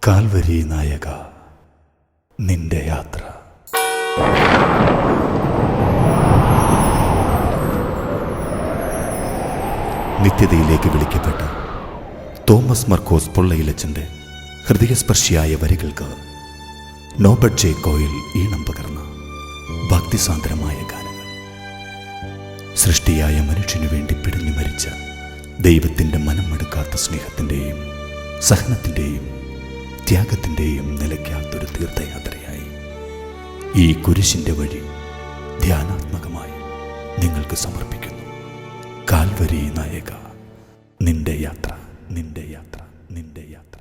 Calvary നായക, നിന്റെ യാത്ര. നിത്യതയിലേക്ക് വിളിക്കപ്പെട്ട തോമസ് മർക്കോസ് പൊള്ളയിലച്ചൻ്റെ ഹൃദയസ്പർശിയായ വരികൾക്ക് നോബർട്ട് ജെ കോയിൽ ഈണം പകർന്ന ഭക്തിസാന്ദ്രമായ ഗാനങ്ങൾ. സൃഷ്ടിയായ മനുഷ്യനു വേണ്ടി പിടഞ്ഞു മരിച്ച ദൈവത്തിൻ്റെ മനം മടുക്കാത്ത സ്നേഹത്തിൻ്റെയും സഹനത്തിൻ്റെയും ത്യാഗത്തിൻ്റെയും നിലയ്ക്കാത്തൊരു തീർത്ഥയാത്രയായി ഈ കുരിശിൻ്റെ വഴി ധ്യാനാത്മകമായി നിങ്ങൾക്ക് സമർപ്പിക്കുന്നു. കാൽവരി നായക, നിന്റെ യാത്ര, നിന്റെ യാത്ര, നിന്റെ യാത്ര.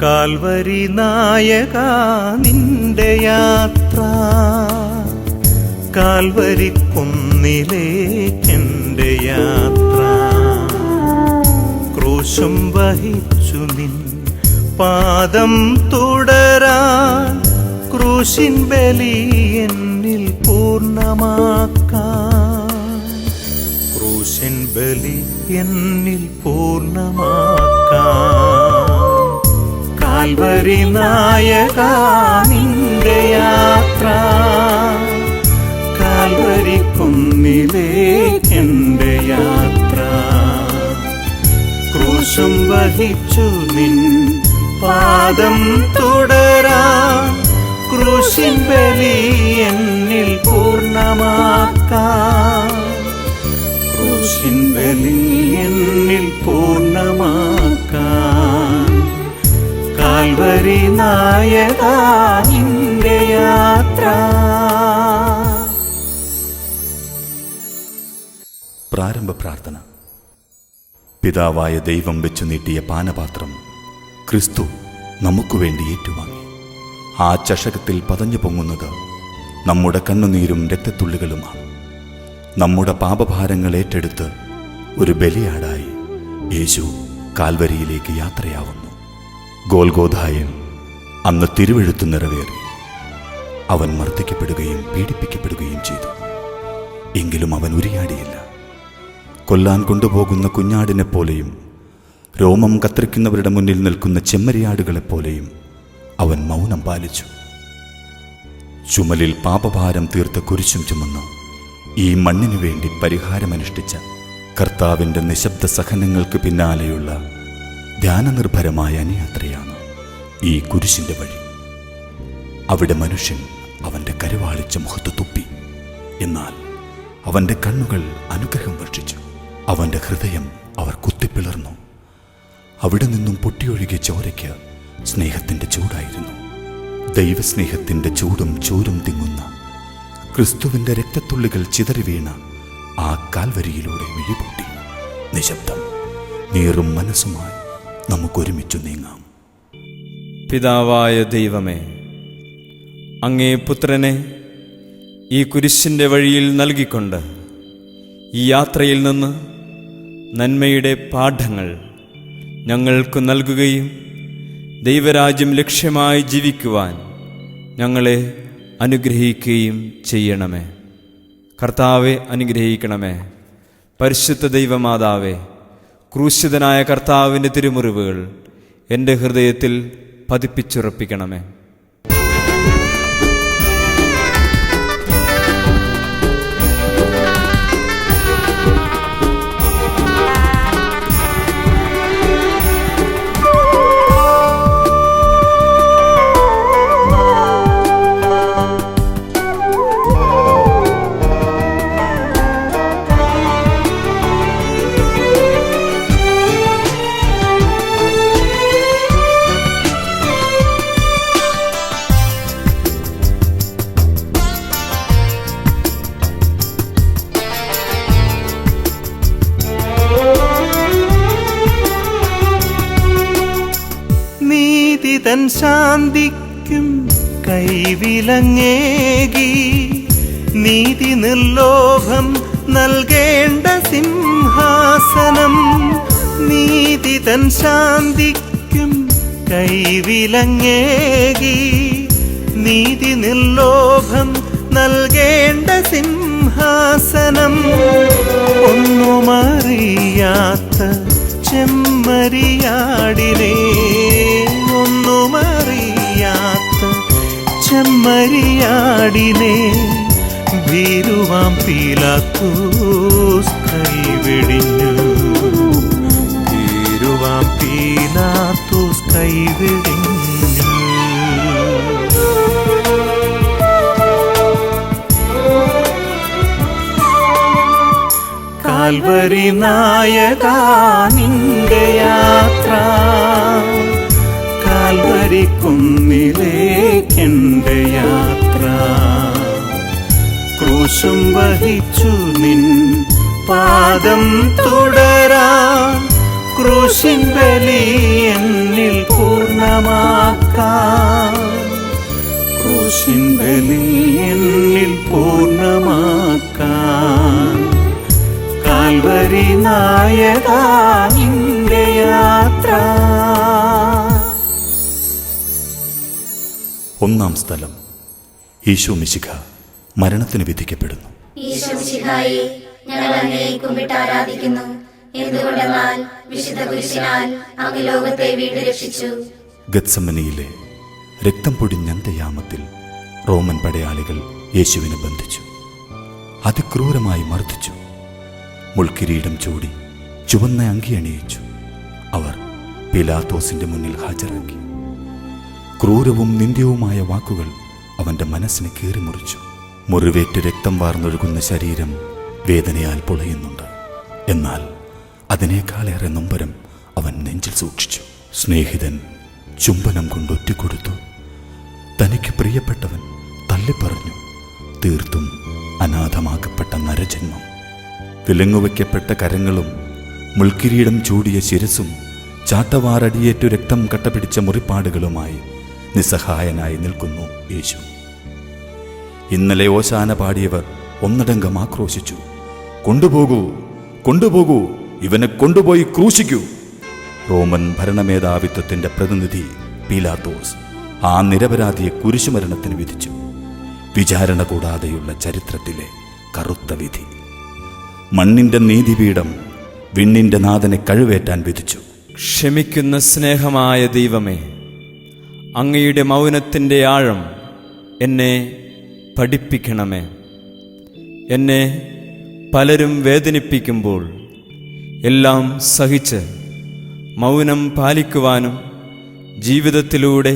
കാൽവരി നായക, നിന്റെ യാത്ര. കാൽവരി കുന്നിലേക്കെൻ്റെ യാത്ര. ക്രൂശും വഹിച്ചു നിൻ പാദം തുടരാൻ, ക്രൂശിൻ ബലി എന്നിൽ പൂർണ്ണമാക്കാൻ. ക്രൂശിൻ ബലി എന്നിൽ പൂർണ്ണമാക്കാൻ. കാൽവരി നായക, നിന്റെ യാത്ര. കാൽവരി കുന്നിലേക്കെൻ്റെ യാത്ര. ക്രൂശും വഹിച്ചു നിൻ പാദം തുടരാൻ, ക്രൂശിൻ ബലി എന്നിൽ പൂർണ്ണമാക്കാൻ. ക്രൂശിൻ ബലി എന്നിൽ പൂർണ്ണമാക്കാൻ. കാൽവരി നായക, നിന്റെ യാത്ര. പ്രാരംഭ പ്രാർത്ഥന. പിതാവായ ദൈവം വെച്ചു നീട്ടിയ പാനപാത്രം ക്രിസ്തു നമുക്കു വേണ്ടി ഏറ്റുവാങ്ങി. ആ ചഷകത്തിൽ പതഞ്ഞു പൊങ്ങുന്നത് നമ്മുടെ കണ്ണുനീരും രക്തത്തുള്ളികളുമാണ്. നമ്മുടെ പാപഭാരങ്ങൾ ഏറ്റെടുത്ത് ഒരു ബലിയാടായി യേശു കാൽവരിയിലേക്ക് യാത്രയാവുന്നു. ഗോൽഗോഥായിൽ അന്ന് തിരുവെഴുത്ത് നിറവേറി. അവൻ മർദ്ദിക്കപ്പെടുകയും പീഡിപ്പിക്കപ്പെടുകയും ചെയ്തു. എങ്കിലും അവൻ ഉരിയാടിയില്ല. കൊല്ലാൻ കൊണ്ടുപോകുന്ന കുഞ്ഞാടിനെപ്പോലെയും രോമം കത്തിരിക്കുന്നവരുടെ മുന്നിൽ നിൽക്കുന്ന ചെമ്മരിയാടുകളെപ്പോലെയും അവൻ മൗനം പാലിച്ചു. ചുമലിൽ പാപഭാരം തീർത്ത കുരിശും ചുമന്ന് ഈ മണ്ണിനു വേണ്ടി പരിഹാരമനുഷ്ഠിച്ച കർത്താവിൻ്റെ നിശബ്ദ സഹനങ്ങൾക്ക് പിന്നാലെയുള്ള ധ്യാനനിർഭരമായ അനുയാത്രയാണ് ഈ കുരിശിൻ്റെ വഴി. അവിടെ മനുഷ്യൻ അവൻ്റെ കരുവാളിച്ച മുഖത്ത് തുപ്പി. എന്നാൽ അവൻ്റെ കണ്ണുകൾ അനുഗ്രഹം വർഷിച്ചു. അവൻ്റെ ഹൃദയം അവർ കുത്തിപ്പിളർന്നു. അവിടെ നിന്നും പൊട്ടിയൊഴുകിയ ചോരയ്ക്ക് സ്നേഹത്തിൻ്റെ ചൂടായിരുന്നു. ദൈവസ്നേഹത്തിൻ്റെ ചൂടും ചൂരും തിങ്ങുന്ന ക്രിസ്തുവിൻ്റെ രക്തത്തുള്ളികൾ ചിതറി വീണ ആ കാൽവരിയിലൂടെ മിഴിപൊട്ടി നിശബ്ദം നീറും മനസ്സുമായി നമുക്കൊരുമിച്ചു നീങ്ങാം. പിതാവായ ദൈവമേ, അങ്ങേ പുത്രനെ ഈ കുരിശിൻ്റെ വഴിയിൽ നൽകിക്കൊണ്ട് ഈ യാത്രയിൽ നിന്ന് നന്മയുടെ പാഠങ്ങൾ ഞങ്ങൾക്ക് നൽകുകയും ദൈവരാജ്യം ലക്ഷ്യമായി ജീവിക്കുവാൻ ഞങ്ങളെ അനുഗ്രഹിക്കുകയും ചെയ്യണമേ. കർത്താവെ, അനുഗ്രഹിക്കണമേ. പരിശുദ്ധ ദൈവമാതാവേ, ക്രൂശിതനായ കർത്താവിൻ്റെ തിരുമുറിവുകൾ എൻ്റെ ഹൃദയത്തിൽ പതിപ്പിച്ചുറപ്പിക്കണമേ. തൻ ശാന്തിക്കും കൈവിലങ്ങേകി നീതി നിർലോഭം നൽകേണ്ട സിംഹാസനം, നീതി തൻ ശാന്തിക്കും കൈവിലങ്ങേകി. നീതി നിർലോഭം നൽകേണ്ട സിംഹാസനം, ഒന്നുമറിയാത്ത ചെമ്മരിയാടിനെ, ഒന്നുമറിയാത്ത ചെമ്മരിയാടിനെ ഭീരുവാം പീലാത്തോസ് കൈവെടിഞ്ഞു, ഭീരുവാം പീലാത്തോസ് കൈവെടിഞ്ഞു. കാൽവരി നായകാ നിന്റെ യാത്ര, കാൽവരി കുന്നിലേക്കെന്റെ യാത്ര. ക്രൂശും വഹിച്ചു നിൻ പാദം തുടരാൻ, ക്രൂശിൻ ബലി എന്നിൽ പൂർണ്ണമാക്കാൻ, ക്രൂശിൻ ബലി എന്നിൽ പൂർണ്ണമാക്കാൻ. കാൽവരി നായകാ നിന്റെ യാത്ര. ഒന്നാം സ്ഥലം, ഈശോ മിശിഹ മരണത്തിന് വിധിക്കപ്പെടുന്നു. ഈശോ മിശിഹായെ, ഞങ്ങൾ അങ്ങയെ കുമ്പിട്ട് ആരാധിക്കുന്നു. എന്തുകൊണ്ടെന്നാൽ വിശുദ്ധ കുരിശിനാൽ അങ്ങ് ലോകത്തെ വീണ്ടും രക്ഷിച്ചു. ഗത്സമനിയിലെ രക്തം പൊടിഞ്ഞ അന്ത്യയാമത്തിൽ റോമൻ പടയാളികൾ യേശുവിനെ ബന്ധിച്ചു, അതിക്രൂരമായി മർദ്ദിച്ചു. മുൾക്കിരീടം ചൂടി ചുവന്ന അങ്കി അണിയിച്ചു. അവർ പീലാത്തോസിന്റെ മുന്നിൽ ഹാജരാക്കി. ക്രൂരവും നിന്ദ്യവുമായ വാക്കുകൾ അവന്റെ മനസ്സിനെ കീറിമുറിച്ചു. മുറിവേറ്റ് രക്തം വാർന്നൊഴുകുന്ന ശരീരം വേദനയാൽ പൊളയുന്നുണ്ട്. എന്നാൽ അതിനേക്കാളേറെ നൊമ്പരം അവൻ നെഞ്ചിൽ സൂക്ഷിച്ചു. സ്നേഹിതൻ ചുംബനം കൊണ്ട് ഒറ്റിക്കൊടുത്തു. തനിക്ക് പ്രിയപ്പെട്ടവൻ തള്ളിപ്പറഞ്ഞു. തീർത്തും അനാഥമാക്കപ്പെട്ട നരജന്മം. വിലങ്ങുവയ്ക്കപ്പെട്ട കരങ്ങളും മുൾക്കിരീടം ചൂടിയ ശിരസും ചാട്ടവാറടിയേറ്റു രക്തം കട്ടപിടിച്ച മുറിപ്പാടുകളുമായി നിസ്സഹായനായി നിൽക്കുന്നു യേശു. ഇന്നലെ ഓശാന പാടിയവർ ഒന്നടങ്കം ആക്രോശിച്ചു, കൊണ്ടുപോകൂ, കൊണ്ടുപോകൂ, ഇവനെ കൊണ്ടുപോയി ക്രൂശിക്കൂ. റോമൻ ഭരണമേധാവിത്വത്തിന്റെ പ്രതിനിധി പീലാത്തോസ് ആ നിരപരാധിയെ കുരിശുമരണത്തിന് വിധിച്ചു. വിചാരണ കൂടാതെയുള്ള ചരിത്രത്തിലെ കറുത്ത വിധി. മണ്ണിന്റെ നീതിപീഠം വിണ്ണിന്റെ നാഥനെ കഴുവേറ്റാൻ വിധിച്ചു. ക്ഷമിക്കുന്ന സ്നേഹമായ ദൈവമേ, അങ്ങയുടെ മൗനത്തിൻ്റെ ആഴം എന്നെ പഠിപ്പിക്കണമേ. എന്നെ പലരും വേദനിപ്പിക്കുമ്പോൾ എല്ലാം സഹിച്ച് മൗനം പാലിക്കുവാനും ജീവിതത്തിലൂടെ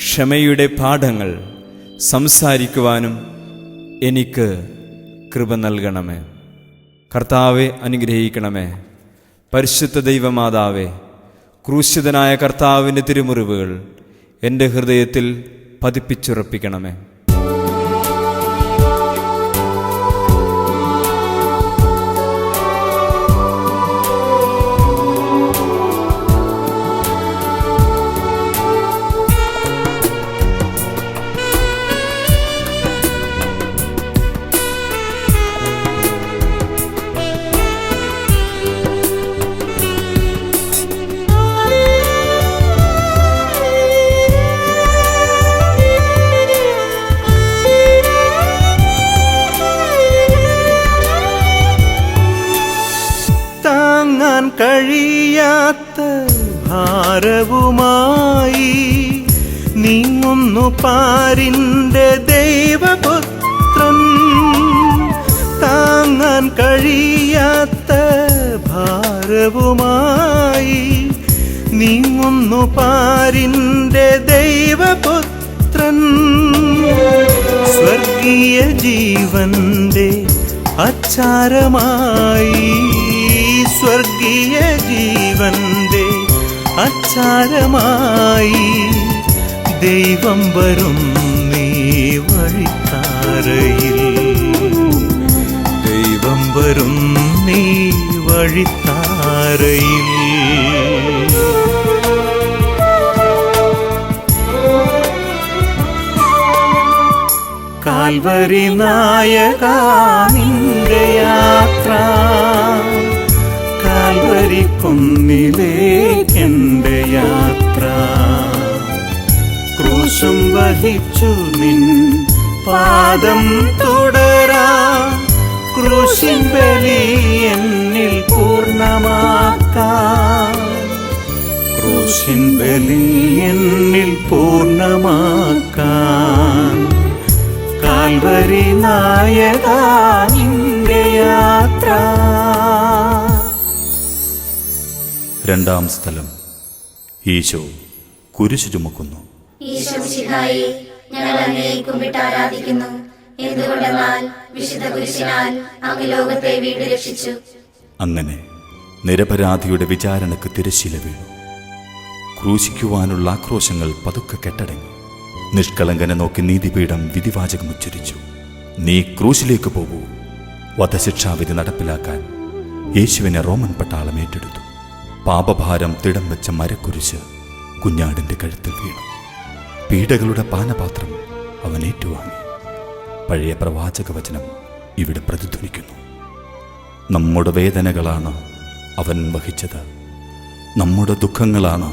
ക്ഷമയുടെ പാഠങ്ങൾ സംസാരിക്കുവാനും എനിക്ക് കൃപ നൽകണമേ. കർത്താവെ അനുഗ്രഹിക്കണമേ. പരിശുദ്ധ ദൈവമാതാവേ, ക്രൂശിതനായ കർത്താവിൻ്റെ തിരുമുറിവുകൾ എൻ്റെ ഹൃദയത്തിൽ പതിപ്പിച്ചുറപ്പിക്കണമേ. കഴിയാത്ത ഭാരവുമായി നീങ്ങുന്നു പാരിന്റെ ദൈവപുത്രൻ. താങ്ങാൻ കഴിയാത്ത ഭാരവുമായി നീങ്ങുന്നു പാരിന്റെ ദൈവപുത്രൻ. സ്വർഗീയ ജീവന്റെ അച്ചാരമായി, സ്വർഗീയ ജീവന്റെ അച്ചാരമായി ദൈവം വരും നീ വഴിത്താരയിൽ, ദൈവം വരും നീ വഴിത്താരയിൽ. കാൽവരി നായകാ നിന്റെ യാത്ര, കാൽവരി കുന്നിലേക്കെന്റെ യാത്ര. ക്രൂശും വഹിച്ചു നിൻ പാദം തുടരാ, ക്രൂശിൻ ബലി എന്നിൽ പൂർണ്ണമാക്കാം, ക്രൂശിൻ ബലി എന്നിൽ പൂർണ്ണമാക്കാൻ. കാൽവരി നായകാ നിന്റെ യാത്ര. രണ്ടാം സ്ഥലം. ഈശോ കുരിശു ചുമക്കുന്നു. ഈശോ മിശിഹായെ, ഞങ്ങൾ അങ്ങയെ കുമ്പിട്ട് ആരാധിക്കുന്നു. എന്തുകൊണ്ടെന്നാൽ വിശുദ്ധ കുരിശിനാൽ അങ്ങ് ലോകത്തെ വീണ്ടും രക്ഷിച്ചു. അങ്ങനെ നിരപരാധിയുടെ വിചാരണക്ക് തിരശ്ശീല വീണു. ക്രൂശിക്കുവാനുള്ള ആക്രോശങ്ങൾ പതുക്കെ കെട്ടടങ്ങി. നിഷ്കളങ്കനെ നോക്കി നീതിപീഠം വിധിവാചകം ഉച്ചരിച്ചു. നീ ക്രൂശിലേക്ക് പോകൂ. വധശിക്ഷാവിധി നടപ്പിലാക്കാൻ യേശുവിനെ റോമൻ പട്ടാളം ഏറ്റെടുത്തു. പാപഭാരം തിടം വെച്ച മരക്കുരിശ് കുഞ്ഞാടിന്റെ കഴുത്തിൽ വീണു. പീഡകളുടെ പാനപാത്രം അവൻ ഏറ്റുവാങ്ങി. പഴയ പ്രവാചക വചനം ഇവിടെ പ്രതിധ്വനിക്കുന്നു. നമ്മുടെ വേദനകളാണ് അവൻ വഹിച്ചത്, നമ്മുടെ ദുഃഖങ്ങളാണ്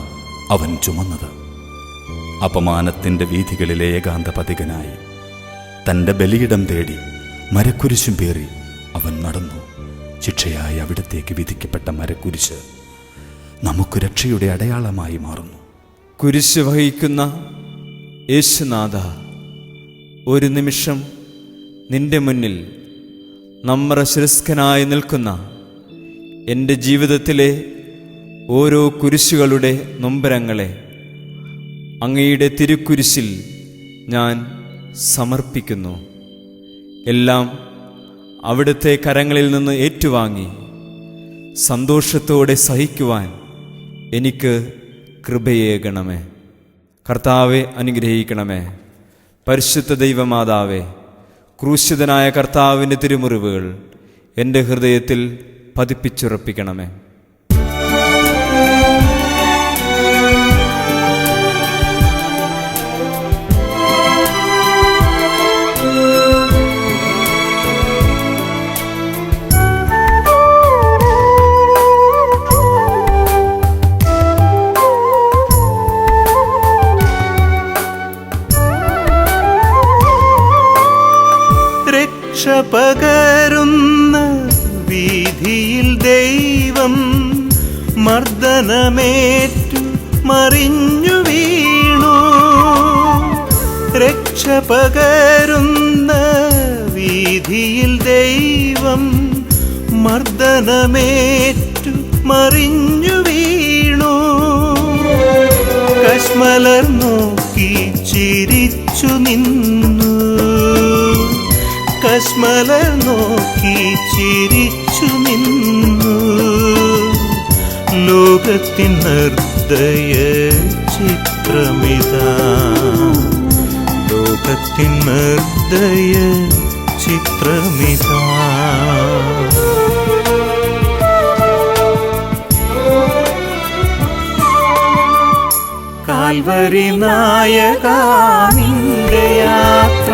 അവൻ ചുമന്നത്. അപമാനത്തിൻ്റെ വീഥികളിലെ ഏകാന്ത പതികനായി തൻ്റെ ബലിയിടം തേടി മരക്കുരിശും പേറി അവൻ നടന്നു. ശിക്ഷയായി അവിടത്തേക്ക് വിധിക്കപ്പെട്ട മരക്കുരിശ് നമുക്ക് രക്ഷയുടെ അടയാളമായി മാറുന്നു. കുരിശ് വഹിക്കുന്ന യേശുനാഥ, ഒരു നിമിഷം നിന്റെ മുന്നിൽ നമ്രശിരസ്കനായി നിൽക്കുന്ന എൻ്റെ ജീവിതത്തിലെ ഓരോ കുരിശുകളുടെ നൊമ്പരങ്ങളെ അങ്ങയുടെ തിരുക്കുരിശിൽ ഞാൻ സമർപ്പിക്കുന്നു. എല്ലാം അവിടുത്തെ കരങ്ങളിൽ നിന്ന് ഏറ്റുവാങ്ങി സന്തോഷത്തോടെ സഹിക്കുവാൻ എനിക്ക് കൃപയേകണമേ. കർത്താവെ അനുഗ്രഹിക്കണമേ. പരിശുദ്ധ ദൈവമാതാവേ, ക്രൂശിതനായ കർത്താവിൻ്റെ തിരുമുറിവുകൾ എൻ്റെ ഹൃദയത്തിൽ പതിപ്പിച്ചുറപ്പിക്കണമേ. പകരുന്ന വീതിയിൽ ദൈവം മർദ്ദനമേറ്റു മറിഞ്ഞു വീണു. രക്ഷ പകരുന്ന വീതിയിൽ ദൈവം മർദ്ദനമേറ്റു മറിഞ്ഞു വീണു. കശ്മലർ നോക്കി ചിരിച്ചു നിന്നു, കശ്മലർ നോക്കി ചിരിച്ചു നിന്നു. ലോകത്തിൻ നിർദ്ദയ ചിത്രമിതാ, ലോകത്തിൻ നിർദ്ദയ ചിത്രമിതാ. കാൽവരി നായകാ നിന്റെ യാത്ര,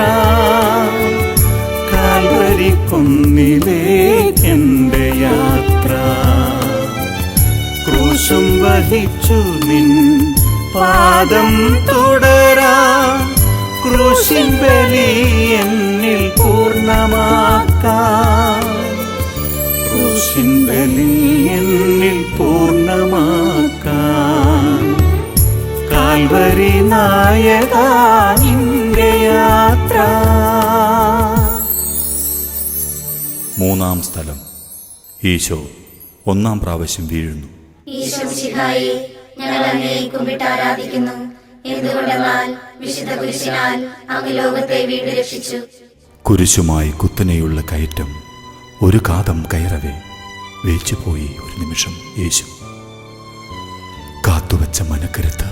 കാൽവരി കുന്നിലേക്കെന്റെ യാത്ര. ക്രൂശും വഹിച്ചു നിൻ പാദം തുടരാ, ക്രൂശിൻ ബലി എന്നിൽ പൂർണ്ണമാക്കാം, ക്രൂശിൻ ബലി എന്നിൽ പൂർണ്ണമാക്കാം. കാൽവരി നായകാ നിന്റെ യാത്ര. മൂന്നാം സ്ഥലം. ഈശോ ഒന്നാം പ്രാവശ്യം വീഴുന്നു. ഈശോ മിശിഹായെ, ഞങ്ങൾ അങ്ങയെ കുമ്പിട്ട് ആരാധിക്കുന്നു. എന്തുകൊണ്ടെന്നാൽ വിശുദ്ധ കുരിശിനാൽ അങ്ങ് ലോകത്തെ വീണ്ടും രക്ഷിച്ചു. കുരിശുമായി കുത്തനെയുള്ള കയറ്റം ഒരു കാതം കയറവേ വേച്ചുപോയി ഒരു നിമിഷം യേശു. കാത്തുവച്ച മനക്കരുത്ത്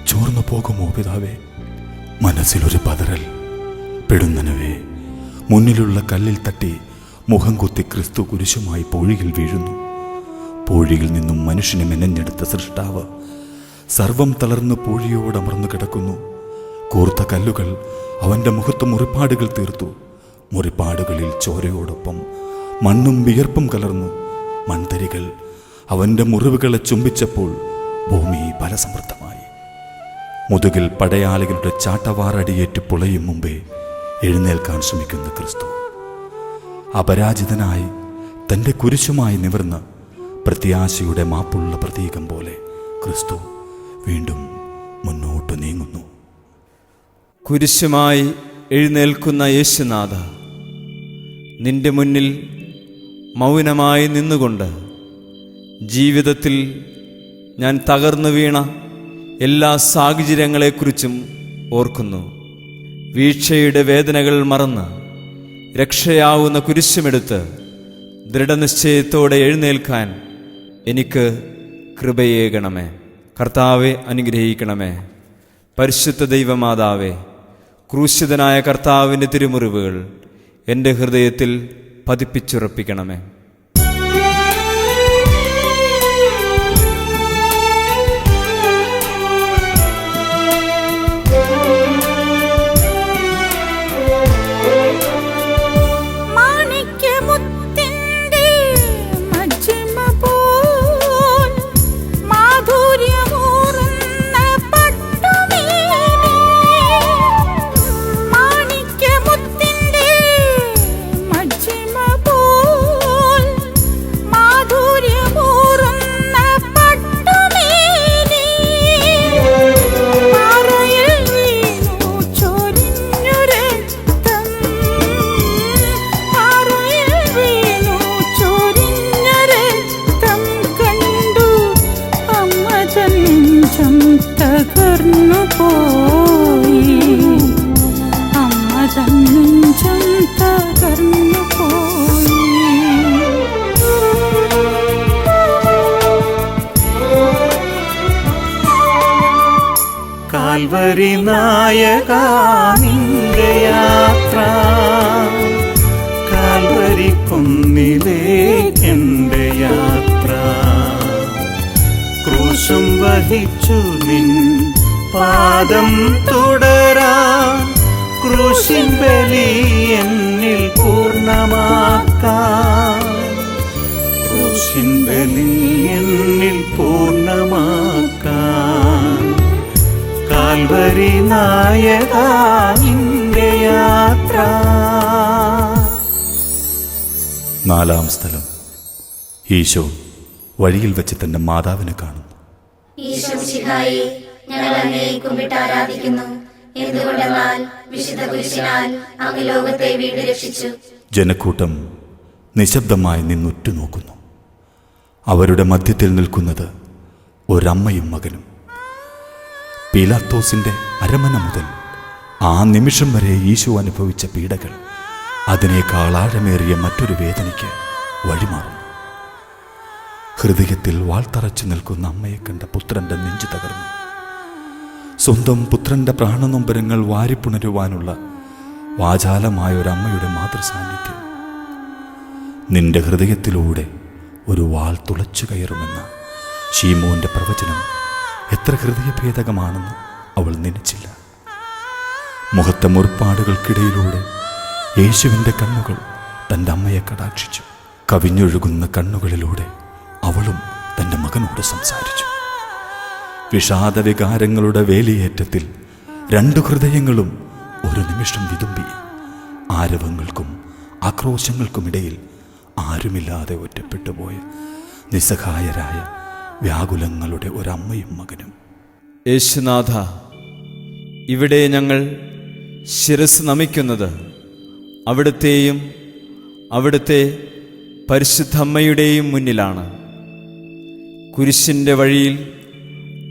ചോർന്നു പോകുമോ പിതാവേ? മനസ്സിലൊരു പതറൽ. പെടുന്നനവേ, മുന്നിലുള്ള കല്ലിൽ തട്ടി മുഖം കുത്തി ക്രിസ്തു കുരിശുമായി പൂഴിയിൽ വീഴുന്നു. പൂഴിയിൽ നിന്നും മനുഷ്യനെ മെനഞ്ഞെടുത്ത സൃഷ്ടാവ് സർവം തളർന്ന് പൂഴിയോടമർന്നു കിടക്കുന്നു. കൂർത്ത കല്ലുകൾ അവൻ്റെ മുഖത്ത് മുറിപ്പാടുകൾ തീർത്തു. മുറിപ്പാടുകളിൽ ചോരയോടൊപ്പം മണ്ണും വിയർപ്പും കലർന്നു. മൺതരികൾ അവൻ്റെ മുറിവുകളെ ചുംബിച്ചപ്പോൾ ഭൂമി ഫലസമൃദ്ധമായി. മുതുകിൽ പടയാളികളുടെ ചാട്ടവാറടിയേറ്റ് പുളയും മുമ്പേ എഴുന്നേൽക്കാൻ ശ്രമിക്കുന്ന ക്രിസ്തു അപരാജിതനായി തൻ്റെ കുരിശുമായി നിവർന്ന് പ്രത്യാശയുടെ മാപ്പുള്ള പ്രതീകം പോലെ ക്രിസ്തു വീണ്ടും മുന്നോട്ട് നീങ്ങുന്നു. കുരിശുമായി എഴുന്നേൽക്കുന്ന യേശുനാഥ, നിന്റെ മുന്നിൽ മൗനമായി നിന്നുകൊണ്ട് ജീവിതത്തിൽ ഞാൻ തകർന്നു വീണ എല്ലാ സാഹചര്യങ്ങളെക്കുറിച്ചും ഓർക്കുന്നു. വീഴ്ചയുടെ വേദനകൾ മറന്ന് രക്ഷയാവുന്ന കുരിശുമെടുത്ത് ദൃഢനിശ്ചയത്തോടെ എഴുന്നേൽക്കാൻ എനിക്ക് കൃപയേകണമേ. കർത്താവെ അനുഗ്രഹിക്കണമേ. പരിശുദ്ധ ദൈവമാതാവേ, ക്രൂശിതനായ കർത്താവിൻ്റെ തിരുമുറിവുകൾ എൻ്റെ ഹൃദയത്തിൽ പതിപ്പിച്ചുറപ്പിക്കണമേ. കാൽവരി നായകാ നിന്റെ യാത്ര, കാൽവരി കുന്നിലേക്കെന്റെ യാത്ര. ക്രൂശും വഹിച്ചു നിൻ പാദം തുടരാൻ, ക്രൂശിൻ ബലി എന്നിൽ പൂർണ്ണമാക്കാൻ, ക്രൂശിൻ ബലി എന്നിൽ പൂർണ്ണമാക്കാൻ. കാൽവരി നായകാ നിന്റെ യാത്ര. നാലാം സ്ഥലം. ഈശോ വഴിയിൽ വെച്ച് തന്റെ മാതാവിനെ കാണുന്നു. ഈശോ മിശിഹായെ, ഞങ്ങൾ അങ്ങയെ കുമ്പിട്ട് ആരാധിക്കുന്നു. എന്തുകൊണ്ടെന്നാൽ വിശുദ്ധ കുരിശിനാൽ അങ്ങ് ലോകത്തെ വീണ്ടും രക്ഷിച്ചു. ജനക്കൂട്ടം നിശബ്ദമായി നിന്നുറ്റുനോക്കുന്നു. അവരുടെ മധ്യത്തിൽ നിൽക്കുന്നത് ഒരമ്മയും മകനും. പീലാത്തോസിന്റെ അരമന മുതൽ ആ നിമിഷം വരെ ഈശോ അനുഭവിച്ച പീഡകൾ അതിനേക്കാൾ ആഴമേറിയ മറ്റൊരു വേദനയ്ക്ക് വഴിമാറുന്നു. ഹൃദയത്തിൽ വാൾത്തറച്ചു നിൽക്കുന്ന അമ്മയെ കണ്ട പുത്രന്റെ നെഞ്ചു തകർന്നു. സ്വന്തം പുത്രന്റെ പ്രാണനൊമ്പരങ്ങൾ വാരിപ്പുണരുവാനുള്ള വാചാലമായ ഒരമ്മയുടെ മാതൃസാന്നിധ്യം. നിന്റെ ഹൃദയത്തിലൂടെ ഒരു വാൾ തുളച്ചു കയറുമെന്ന ശീമോന്റെ പ്രവചനം എത്ര ഹൃദയഭേദകമാണെന്ന് അവൾ നനച്ചില്ല. മുഖത്തെ മുറിപ്പാടുകൾക്കിടയിലൂടെ യേശുവിൻ്റെ കണ്ണുകൾ തൻ്റെ അമ്മയെ കടാക്ഷിച്ചു. കവിഞ്ഞൊഴുകുന്ന കണ്ണുകളിലൂടെ അവളും തൻ്റെ മകനോട് സംസാരിച്ചു. വിഷാദ വികാരങ്ങളുടെ വേലിയേറ്റത്തിൽ രണ്ടു ഹൃദയങ്ങളും ഒരു നിമിഷം വിതുമ്പി. ആരവങ്ങൾക്കും ആക്രോശങ്ങൾക്കുമിടയിൽ ആരുമില്ലാതെ ഒറ്റപ്പെട്ടുപോയ നിസ്സഹായരായ വ്യാകുലങ്ങളുടെ ഒരമ്മയും മകനും. യേശുനാഥ, ഇവിടെ ഞങ്ങൾ ശിരസ് നമിക്കുന്നത് അവിടുത്തെയും അവിടുത്തെ പരിശുദ്ധ അമ്മയുടെയും മുന്നിലാണ്. കുരിശിൻ്റെ വഴിയിൽ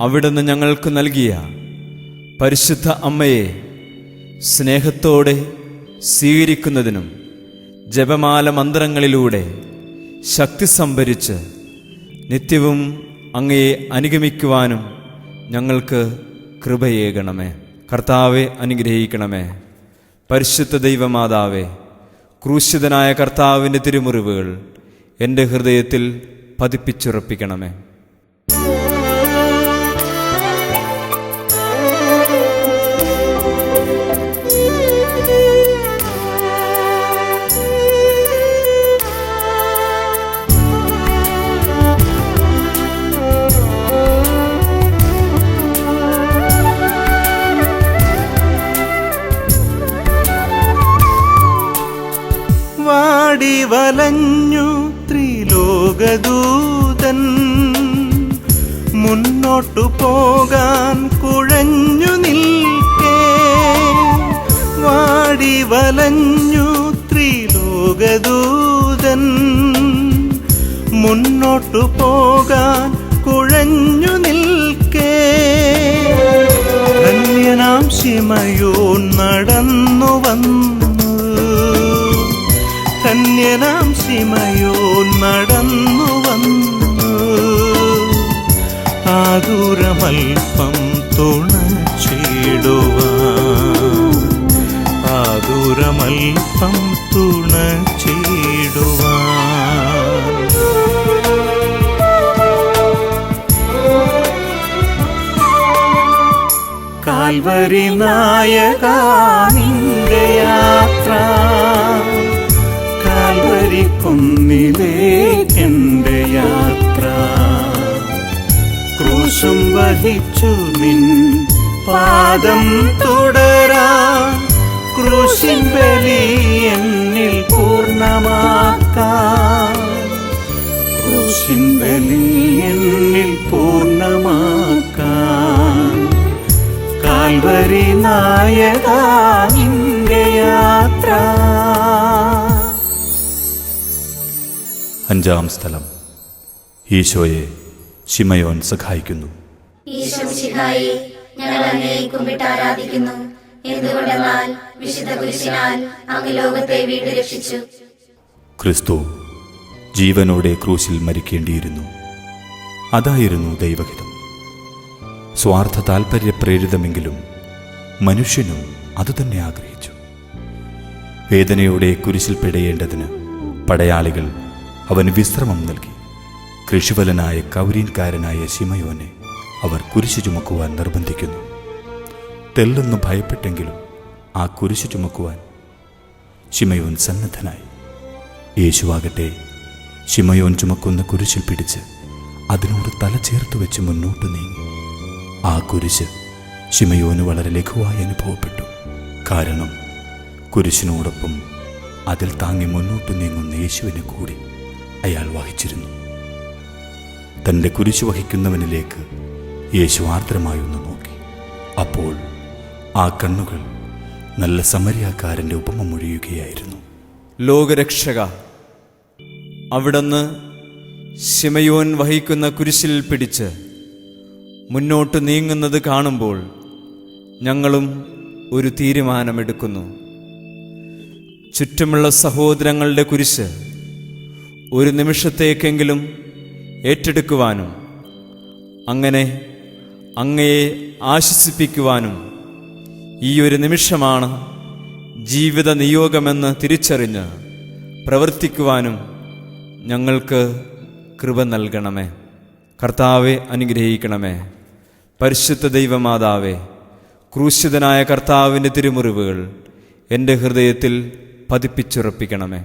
അവിടുന്ന് ഞങ്ങൾക്ക് നൽകിയ പരിശുദ്ധ അമ്മയെ സ്നേഹത്തോടെ സ്വീകരിക്കുന്നതിനും ജപമാല മന്ത്രങ്ങളിലൂടെ ശക്തി സംഭരിച്ച് നിത്യവും അങ്ങയെ അനുഗമിക്കുവാനും ഞങ്ങൾക്ക് കൃപയേകണമേ. കർത്താവെ അനുഗ്രഹിക്കണമേ. പരിശുദ്ധ ദൈവമാതാവേ, ക്രൂശിതനായ കർത്താവിൻ്റെ തിരുമുറിവുകൾ എൻ്റെ ഹൃദയത്തിൽ പതിപ്പിച്ചുറപ്പിക്കണമേ. വാടി വലഞ്ഞു ത്രിലോകദൂതൻ, മുന്നോട്ടു പോകാൻ കുഴഞ്ഞു നിൽക്കേ. വാടി വലഞ്ഞു ത്രിലോകദൂതൻ, മുന്നോട്ടു പോകാൻ കുഴഞ്ഞു നിൽക്കേ. ധന്യനാം ശിമയോൻ നടന്നു വന്നു, ധന്യനാം ശിമയോൻ നടന്നു വന്നു. ആതുരമൽപ്പം തുണച്ചിടുവാൻ, ആതുരമൽപ്പം തുണച്ചിടുവാൻ. കാൽവരി നായകാ നിന്റെ യാത്ര, കാൽവരി കുന്നിലേക്കെന്റെ യാത്ര. ക്രൂശും വഹിച്ചു നിൻ പാദം തുടരാൻ, ക്രൂശിൻ ബലി എന്നിൽ പൂർണ്ണമാക്കാൻ, ക്രൂശിൻ ബലി എന്നിൽ പൂർണ്ണമാക്കാൻ. കാൽവരി നായകാ നിന്റെ യാത്ര. അഞ്ചാം സ്ഥലം. ഈശോയെ ശിമയോൻ സഹായിക്കുന്നു. ഈശോ മിശിഹായെ, ഞങ്ങൾ അങ്ങയെ കുമ്പിട്ട് ആരാധിക്കുന്നു. എന്തുകൊണ്ടെന്നാൽ വിശുദ്ധ കുരിശിനാൽ അങ്ങ് ലോകത്തെ വീണ്ടും രക്ഷിച്ചു. ക്രിസ്തു ജീവനോടെ ക്രൂശിൽ മരിക്കേണ്ടിയിരുന്നു. അതായിരുന്നു ദൈവഹിതം. സ്വാർത്ഥ താൽപര്യപ്രേരിതമെങ്കിലും മനുഷ്യനും അതുതന്നെ ആഗ്രഹിച്ചു. വേദനയോടെ കുരിശിൽ പിടയേണ്ടതിന് പടയാളികൾ അവന് വിശ്രമം നൽകി. കൃഷിവലനായ കൗരീൻകാരനായ ശിമയോനെ അവർ കുരിശു ചുമക്കുവാൻ നിർബന്ധിക്കുന്നു. തെല്ലെന്ന് ഭയപ്പെട്ടെങ്കിലും ആ കുരിശു ചുമക്കുവാൻ ശിമയോൻ സന്നദ്ധനായി. യേശുവാകട്ടെ ശിമയോൻ ചുമക്കുന്ന കുരിശിൽ പിടിച്ച് അതിനോട് തല ചേർത്ത് വെച്ച് മുന്നോട്ട് നീങ്ങി. ആ കുരിശ് ശിമയോന് വളരെ ലഘുവായി അനുഭവപ്പെട്ടു. കാരണം കുരിശിനോടൊപ്പം അതിൽ താങ്ങി മുന്നോട്ട് നീങ്ങുന്ന യേശുവിനെ കൂടി അയാൾ വഹിച്ചിരുന്നു. തൻ്റെ കുരിശ് വഹിക്കുന്നവനിലേക്ക് യേശു ആർദ്രമായൊന്ന് നോക്കി. അപ്പോൾ ആ കണ്ണുകൾ നല്ല സമരിയാക്കാരൻ്റെ ഉപമ മൊഴിയുകയായിരുന്നു. ലോകരക്ഷക, അവിടുന്ന് ശിമയോൻ വഹിക്കുന്ന കുരിശിൽ പിടിച്ച് മുന്നോട്ട് നീങ്ങുന്നത് കാണുമ്പോൾ ഞങ്ങളും ഒരു തീരുമാനമെടുക്കുന്നു. ചുറ്റുമുള്ള സഹോദരങ്ങളുടെ കുരിശ് ഒരു നിമിഷത്തേക്കെങ്കിലും ഏറ്റെടുക്കുവാനും അങ്ങനെ അങ്ങയെ ആശ്വസിപ്പിക്കുവാനും ഈ ഒരു നിമിഷമാണ് ജീവിത നിയോഗമെന്ന് തിരിച്ചറിഞ്ഞ് പ്രവർത്തിക്കുവാനും ഞങ്ങൾക്ക് കൃപ നൽകണമേ. കർത്താവെ അനുഗ്രഹിക്കണമേ. പരിശുദ്ധ ദൈവമാതാവേ, ക്രൂശിതനായ കർത്താവിൻ്റെ തിരുമുറിവുകൾ എൻ്റെ ഹൃദയത്തിൽ പതിപ്പിച്ചുറപ്പിക്കണമേ.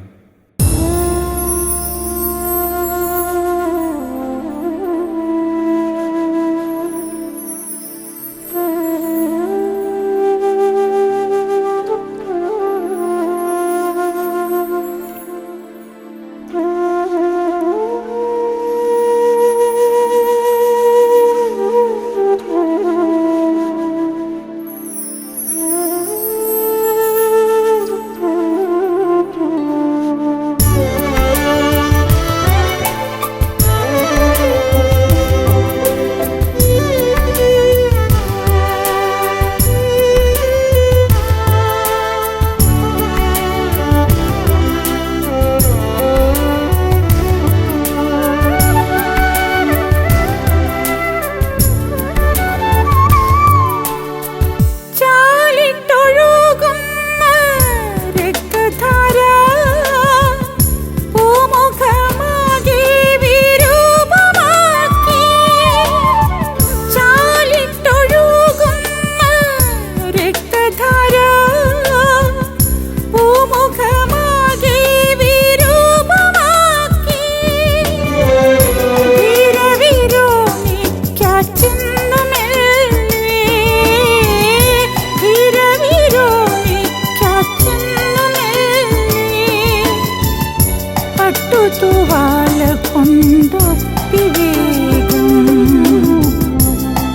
പട്ടുതൂവാല കൊണ്ടൊപ്പി വേഗം,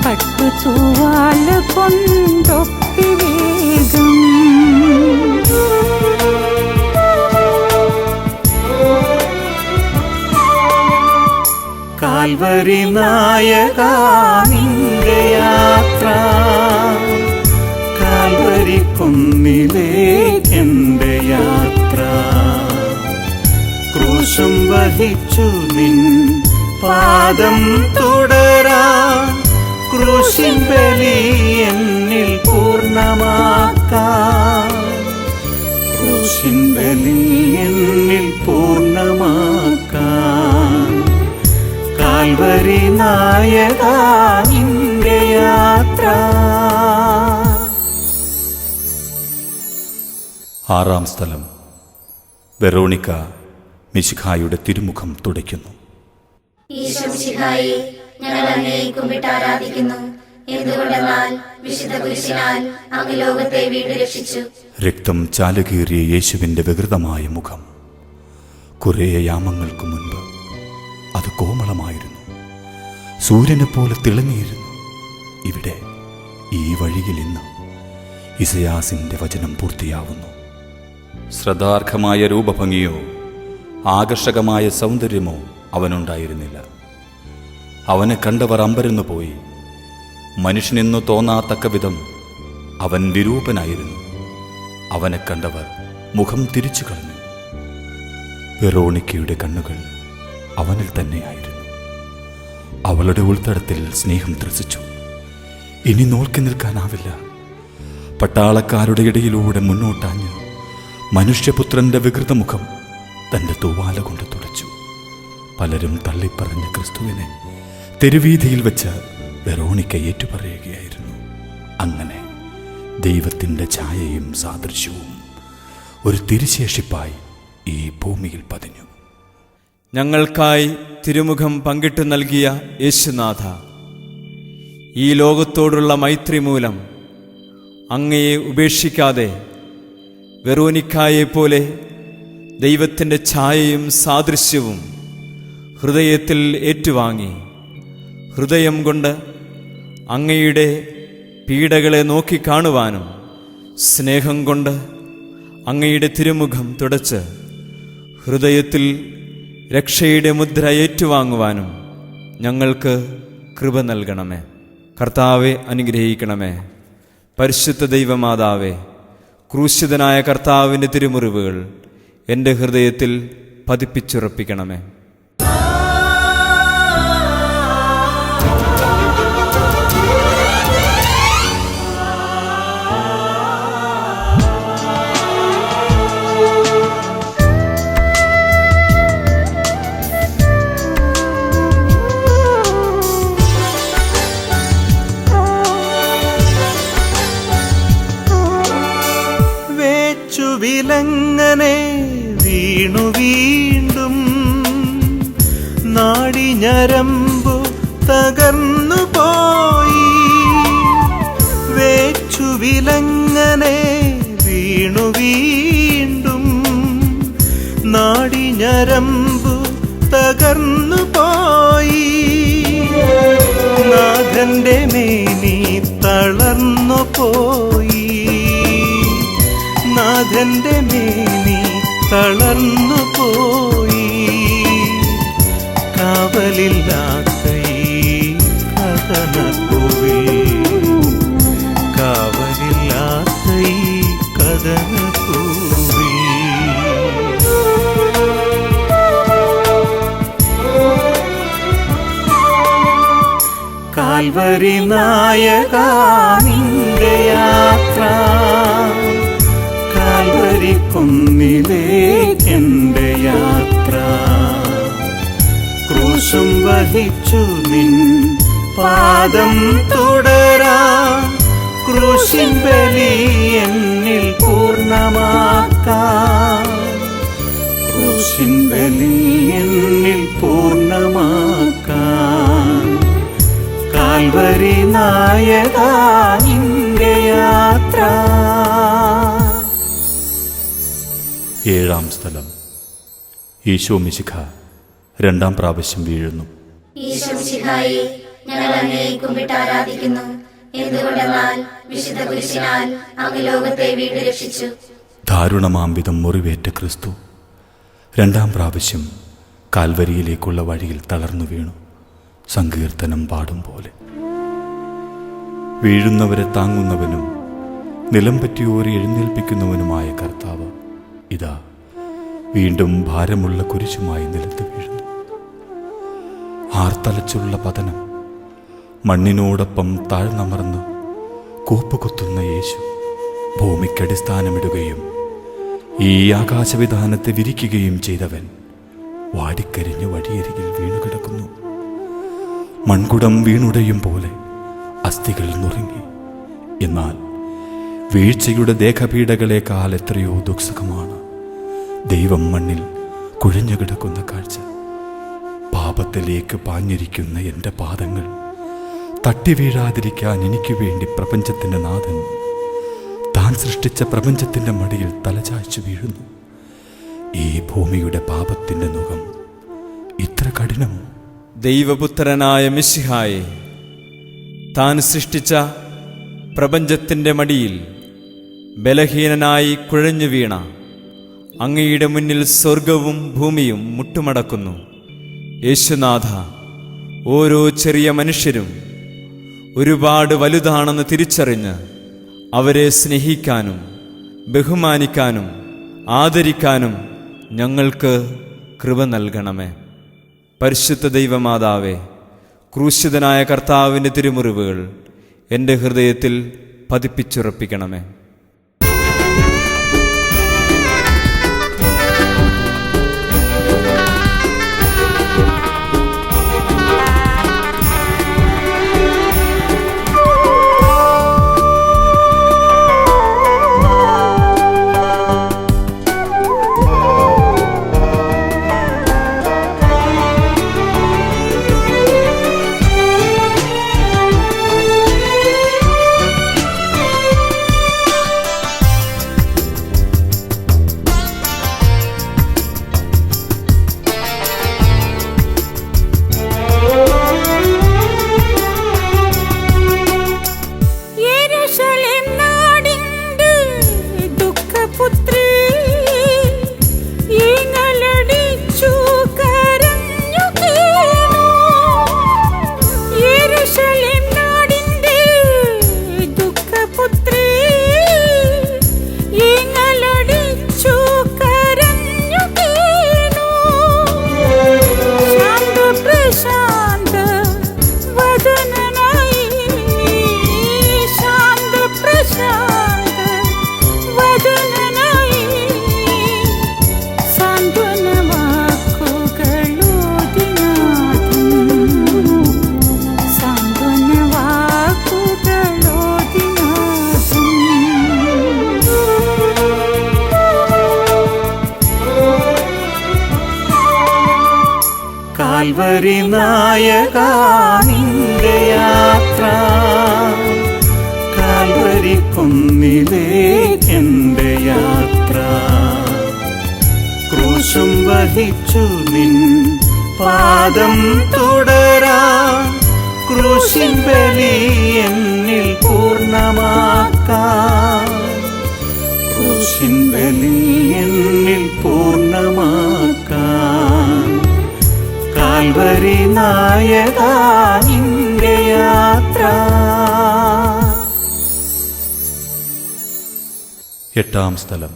പട്ടുതൂവാല കൊണ്ടൊപ്പി വേഗം. കാൽവരി നായകാ നിന്റെ യാത്ര, കാൽവരി കുന്നിലേക്കെന്റെ യാത്ര. ക്രൂശും വഹിച്ചു നിൻ പാദം തുടരാൻ, ക്രൂശിൻ ബലി എന്നിൽ പൂർണ്ണമാക്കാൻ, ക്രൂശിൻ ബലി എന്നിൽ പൂർണ്ണമാക്കാൻ. കാൽവരി നായകാ നിന്റെ യാത്ര. ആറാം സ്ഥലം. വെറോണിക്ക മിശിഹായുടെ തിരുമുഖം തുടയ്ക്കുന്നു. ഈശോ മിശിഹായെ, ഞങ്ങൾ അങ്ങയെ കുമ്പിട്ട് ആരാധിക്കുന്നു. എന്തുകൊണ്ടെന്നാൽ വിശുദ്ധ കുരിശിനാൽ അങ്ങ് ലോകത്തെ വീണ്ടും രക്ഷിച്ചു. രക്തം ചാലുകീറിയ യേശുവിൻ്റെ വികൃതമായ മുഖം. കുറേ യാമങ്ങൾക്ക് മുൻപ് അത് കോമളമായിരുന്നു, സൂര്യനെ പോലെ തിളങ്ങിയിരുന്നു. ഇവിടെ ഈ വഴിയിൽ ഇന്ന് ഇസയാസിൻ്റെ വചനം പൂർത്തിയാവുന്നു. ശ്രദ്ധാർഹമായ രൂപഭംഗിയോ ആകർഷകമായ സൗന്ദര്യമോ അവനുണ്ടായിരുന്നില്ല. അവനെ കണ്ടവർ അമ്പരന്നു പോയി. മനുഷ്യനെന്നു തോന്നാത്തക്ക വിധം അവൻ വിരൂപനായിരുന്നു. അവനെ കണ്ടവർ മുഖം തിരിച്ചു കളഞ്ഞു. വെറോണിക്കയുടെ കണ്ണുകൾ അവനിൽ തന്നെയായിരുന്നു. അവളുടെ ഉൾത്തടത്തിൽ സ്നേഹം ത്രസിച്ചു. ഇനി നോക്കി നിൽക്കാനാവില്ല. പട്ടാളക്കാരുടെ ഇടയിലൂടെ മുന്നോട്ടാഞ്ഞ് മനുഷ്യപുത്രന്റെ വികൃതമുഖം തൻ്റെ തൂവാല കൊണ്ട് തുടച്ചു. പലരും തള്ളിപ്പറഞ്ഞ ക്രിസ്തുവിനെ തെരുവീതിയിൽ വെച്ച് വെറോണിക്ക ഏറ്റുപറയുകയായിരുന്നു. അങ്ങനെ ദൈവത്തിൻ്റെ ഛായയും സാദൃശ്യവും ഒരു തിരുശേഷിപ്പായി ഈ ഭൂമിയിൽ പതിഞ്ഞു. ഞങ്ങൾക്കായി തിരുമുഖം പങ്കിട്ടു നൽകിയ യേശുനാഥ, ഈ ലോകത്തോടുള്ള മൈത്രി മൂലം അങ്ങയെ ഉപേക്ഷിക്കാതെ വെറോനിക്കായെപ്പോലെ ദൈവത്തിൻ്റെ ഛായയും സാദൃശ്യവും ഹൃദയത്തിൽ ഏറ്റുവാങ്ങി, ഹൃദയം കൊണ്ട് അങ്ങയുടെ പീഡകളെ നോക്കിക്കാണുവാനും സ്നേഹം കൊണ്ട് അങ്ങയുടെ തിരുമുഖം തുടച്ച് ഹൃദയത്തിൽ രക്ഷയുടെ മുദ്ര ഏറ്റുവാങ്ങുവാനും ഞങ്ങൾക്ക് കൃപ നൽകണമേ. കർത്താവെ അനുഗ്രഹിക്കണമേ. പരിശുദ്ധ ദൈവമാതാവേ, ക്രൂശിതനായ കർത്താവിൻ്റെ തിരുമുറിവുകൾ എൻ്റെ ഹൃദയത്തിൽ പതിപ്പിച്ചുറപ്പിക്കണമേ. വിലങ്ങനെ വീണു വീണ്ടും നാടിഞരമ്പു തകർന്നു പോയി. വേച്ചു വിലങ്ങനെ വീണു വീണ്ടും നാടിഞരമ്പു തകർന്നു പോയി. നാഥന്റെ മേനി തളർന്നു പോയി. നാഥന്റെ മേനി തളർന്നു പോയി. കാവലില്ലാത്ത ഈ കഥനപ്പൂവിൽ, കാവലില്ലാത്ത ഈ കഥനപ്പൂവിൽ. കാൽവരി നായകാ നിന്റെ യാത്ര, കാൽവരി കുന്നിലേക്കെന്റെ യാത്ര. ക്രൂശും വഹിച്ചു നിൻ പാദം തുടരാൻ, ക്രൂശിൻ ബലി എന്നിൽ പൂർണ്ണമാക്കാൻ, ക്രൂശിൻ ബലി എന്നിൽ പൂർണ്ണമാക്കാൻ. കാൽവരി നായകാ നിന്റെ യാത്ര. ഏഴാം സ്ഥലം. ഈശോ മിശിഹ രണ്ടാം പ്രാവശ്യം വീഴുന്നു. ഈശോ മിശിഹായെ, ഞങ്ങൾ അങ്ങയെ കുമ്പിട്ട് ആരാധിക്കുന്നു. എന്തുകൊണ്ടെന്നാൽ വിശുദ്ധ കുരിശിനാൽ അങ്ങ് ലോകത്തെ വീണ്ടും രക്ഷിച്ചു. ദാരുണമാംവിധം മുറിവേറ്റ ക്രിസ്തു രണ്ടാം പ്രാവശ്യം കാൽവരിയിലേക്കുള്ള വഴിയിൽ തളർന്നു വീണു. സങ്കീർത്തനം പാടും പോലെ വീഴുന്നവരെ താങ്ങുന്നവനും നിലം പറ്റിയോരെ എഴുന്നേൽപ്പിക്കുന്നവനുമായ കർത്താവ് ഇതാ വീണ്ടും ഭാരമുള്ള കുരിശുമായി നിലത്ത് വീഴുന്നു. ആർത്തലച്ചുള്ള പതനം, മണ്ണിനോടൊപ്പം താഴ്ന്നമർന്ന് കൂപ്പുകുത്തുന്ന യേശു ഭൂമിക്കടിസ്ഥാനമിടുകയും ഈ ആകാശവിധാനത്തെ വിരിക്കുകയും ചെയ്തവൻ വാടിക്കരിഞ്ഞ് വഴിയരികിൽ വീണുകിടക്കുന്നു. മൺകുടം വീണുടയും പോലെ അസ്ഥികൾ നുറുങ്ങി. എന്നാൽ വീഴ്ചയുടെ ദേഹപീഡകളേക്കാൾ എത്രയോ ദുഃഖമാണ് ദൈവം മണ്ണിൽ കുഴഞ്ഞു കിടക്കുന്ന കാഴ്ച. പാപത്തിലേക്ക് പാഞ്ഞിരിക്കുന്ന എൻ്റെ പാദങ്ങൾ തട്ടി വീഴാതിരിക്കാൻ എനിക്ക് വേണ്ടി പ്രപഞ്ചത്തിൻ്റെ നാഥൻ താൻ സൃഷ്ടിച്ച പ്രപഞ്ചത്തിൻ്റെ മടിയിൽ തലചായ്ച്ചു വീഴുന്നു. ഈ ഭൂമിയുടെ പാപത്തിൻ്റെ മുഖം ഇത്ര കഠിനമോ? ദൈവപുത്രനായ മിശിഹായെ, താൻ സൃഷ്ടിച്ച പ്രപഞ്ചത്തിൻ്റെ മടിയിൽ ബലഹീനനായി കുഴഞ്ഞു വീണ അങ്ങയുടെ മുന്നിൽ സ്വർഗവും ഭൂമിയും മുട്ടുമടക്കുന്നു. യേശുനാഥ, ഓരോ ചെറിയ മനുഷ്യരും ഒരുപാട് വലുതാണെന്ന് തിരിച്ചറിഞ്ഞ് അവരെ സ്നേഹിക്കാനും ബഹുമാനിക്കാനും ആദരിക്കാനും ഞങ്ങൾക്ക് കൃപ നൽകണമേ. പരിശുദ്ധ ദൈവമാതാവേ, ക്രൂശിതനായ കർത്താവിൻ്റെ തിരുമുറിവുകൾ എൻ്റെ ഹൃദയത്തിൽ പതിപ്പിച്ചുറപ്പിക്കണമേ. കാൽവരി നായകാ നിന്റെ യാത്ര, കാൽവരി കുന്നിലേക്കെന്റെ യാത്ര. ക്രൂശും വഹിച്ചു നിൻ പാദം തുടരാൻ, ക്രൂശിൻ ബലി എന്നിൽ പൂർണ്ണമാക്കാൻ, ക്രൂശിൻ ബലി എന്നിൽ പൂർണ്ണമാക്കാൻ. കാൽവരി നായകാ നിന്റെ യാത്ര. എട്ടാം സ്ഥലം.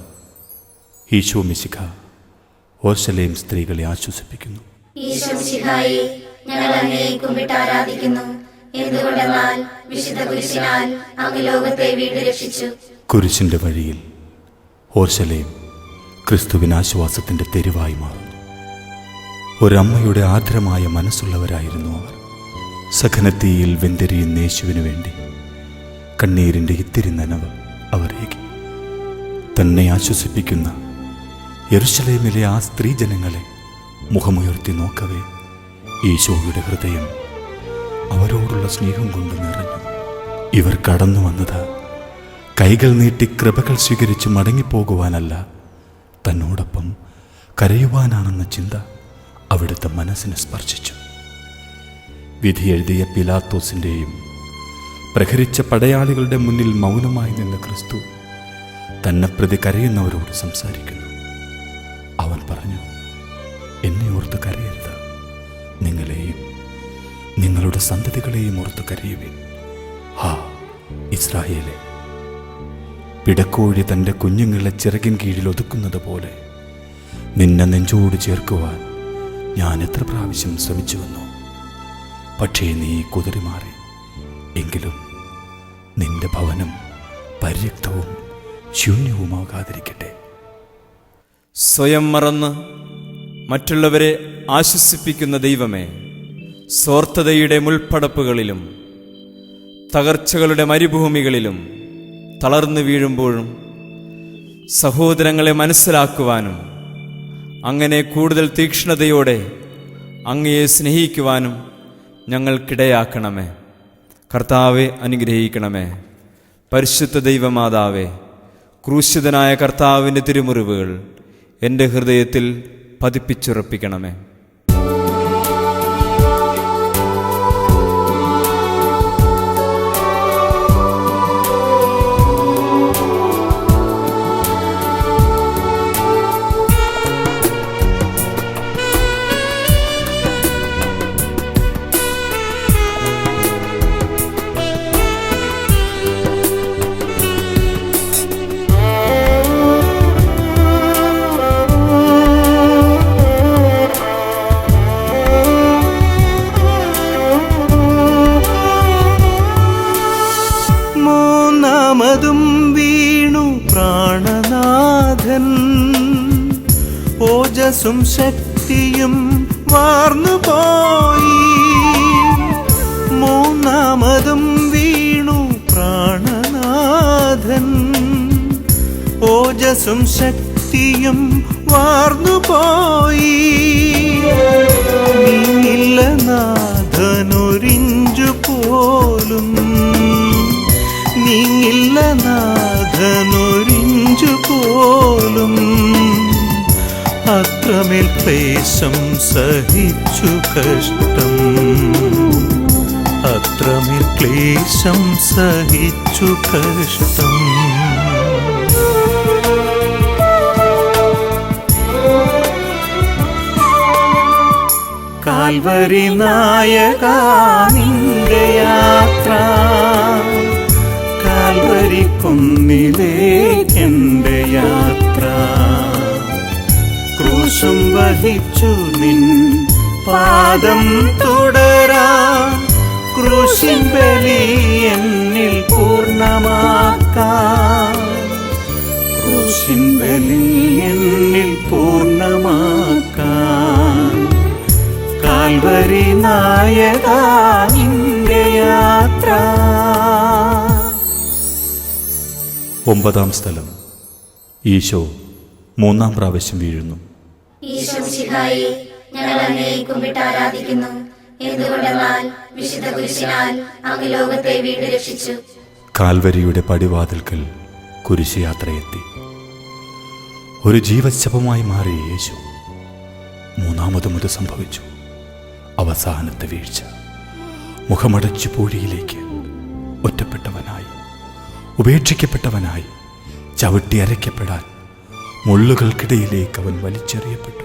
ഈശോ മിശിഹ ഓർശലേം സ്ത്രീകളെ ആശ്വസിപ്പിക്കുന്നു. ഈശോ മിശിഹായെ, ഞങ്ങൾ അങ്ങയെ കുമ്പിട്ട് ആരാധിക്കുന്നു. എന്തുകൊണ്ടെന്നാൽ വിശുദ്ധ കുരിശിനാൽ അങ്ങ് ലോകത്തെ വീണ്ടും രക്ഷിച്ചു. കുരിശിൻ്റെ വഴിയിൽ ഓർശലേം ക്രിസ്തുവിന് ആശ്വാസത്തിൻ്റെ തെരുവായി മാറുന്നു. ഒരമ്മയുടെ ആർദ്രമായ മനസ്സുള്ളവരായിരുന്നു അവർ. സഖനത്തീയിൽ വെന്തെരിയുന്ന യേശുവിനു വേണ്ടി കണ്ണീരിൻ്റെ ഇത്തിരി നനവ് അവരേകി. തന്നെ ആശ്വസിപ്പിക്കുന്ന യെരുശലേമിലെ ആ സ്ത്രീജനങ്ങളെ മുഖമുയർത്തി നോക്കവേ ഈശോയുടെ ഹൃദയം അവരോടുള്ള സ്നേഹം കൊണ്ട് നിറഞ്ഞു. ഇവർ കടന്നു വന്നത് കൈകൾ നീട്ടി കൃപകൾ സ്വീകരിച്ച് മടങ്ങിപ്പോകുവാനല്ല, തന്നോടൊപ്പം കരയുവാനാണെന്ന ചിന്ത അവിടുത്തെ മനസ്സിനെ സ്പർശിച്ചു. വിധിയെഴുതിയ പിലാത്തോസിൻ്റെയും പ്രഹരിച്ച പടയാളികളുടെ മുന്നിൽ മൗനമായി നിന്ന ക്രിസ്തു തന്നെ പ്രതി കരയുന്നവരോട് സംസാരിക്കുന്നു. അവൻ പറഞ്ഞു, എന്നെ ഓർത്ത് കരയരുത്, നിങ്ങളെയും നിങ്ങളുടെ സന്തതികളെയും ഓർത്ത് കരയുവിൻ. ഹാ ഇസ്രായേലേ, പിടക്കോഴി തൻ്റെ കുഞ്ഞുങ്ങളെ ചിറകിൻ കീഴിൽ ഒതുക്കുന്നത് പോലെ നിന്നെ നെഞ്ചോട് ചേർക്കുവാൻ ഞാൻ എത്ര പ്രാവശ്യം ശ്രമിച്ചുവെന്നോ. പക്ഷേ നീ കുതറിമാറി. എങ്കിലും നിന്റെ ഭവനം പര്യക്തവും ശൂന്യവുമാകാതിരിക്കട്ടെ. സ്വയം മറന്ന് മറ്റുള്ളവരെ ആശ്വസിപ്പിക്കുന്ന ദൈവമേ, സ്വാർത്ഥതയുടെ മുൾപ്പടപ്പുകളിലും തകർച്ചകളുടെ മരുഭൂമികളിലും തളർന്നു വീഴുമ്പോഴും സഹോദരങ്ങളെ മനസ്സിലാക്കുവാനും അങ്ങനെ കൂടുതൽ തീക്ഷ്ണതയോടെ അങ്ങയെ സ്നേഹിക്കുവാനും ഞങ്ങൾക്കിടയാക്കണമേ. കർത്താവെ അനുഗ്രഹിക്കണമേ. പരിശുദ്ധ ദൈവമാതാവേ, ക്രൂശിതനായ കർത്താവിൻ്റെ തിരുമുറിവുകൾ എൻ്റെ ഹൃദയത്തിൽ പതിപ്പിച്ചുറപ്പിക്കണമേ. മൂന്നാമതും വീണു പ്രാണനാഥൻ, ഓജസ്സും ശക്തിയും വാർന്നുപോയി. മൂന്നാമതും വീണു പ്രാണനാഥൻ, ഓജസ്സും ശക്തിയും വാർന്നുപോയി. നീങ്ങില്ല നാഥനൊരിഞ്ചു പോലും, നീങ്ങില്ല നാഥനൊരിഞ്ചു പോലും. അത്രമേൽ ക്ലേശം സഹിച്ചു കഷ്ടം, അത്രമേൽ ക്ലേശം സഹിച്ചു കഷ്ടം. കാൽവരി നായകാ നിന്റെ യാത്ര, കാൽവരി കുന്നിലേക്കെന്റെ യാത്ര. ക്രൂശും വഹിച്ചു നിൻ പാദം തുടരാൻ, ക്രൂശിൻ ബലി എന്നിൽ പൂർണ്ണമാക്കാൻ, ക്രൂശിൻ ബലി എന്നിൽ പൂർണ്ണമാക്കാൻ. കാൽവരി നായകാ നിന്റെ യാത്ര. 9-ാം സ്ഥലം. ഈശോ 3-ാം പ്രാവശ്യം വീഴുന്നു. ഈശോ മിശിഹായെ, ഞങ്ങൾ അങ്ങയെ കുമ്പിട്ട് ആരാധിക്കുന്നു. എന്തുകൊണ്ടെന്നാൽ വിശുദ്ധ കുരിശിനാൽ അങ്ങ് ലോകത്തെ വീണ്ടും രക്ഷിച്ചു. കാൽവരിയുടെ പടിവാതിൽക്കൽ കുരിശുയാത്രയെത്തി. ഒരു ജീവശവമായി മാറിയ യേശു 3-ാമതും ഇത് സംഭവിച്ചു. അവസാനത്തെ വീഴ്ച. മുഖമടച്ചു പൂഴിയിലേക്ക് ഒറ്റപ്പെട്ടവനായി, ഉപേക്ഷിക്കപ്പെട്ടവനായി, ചവിട്ടി അരയ്ക്കപ്പെടാൻ മുള്ളുകൾക്കിടയിലേക്ക് അവൻ വലിച്ചെറിയപ്പെട്ടു.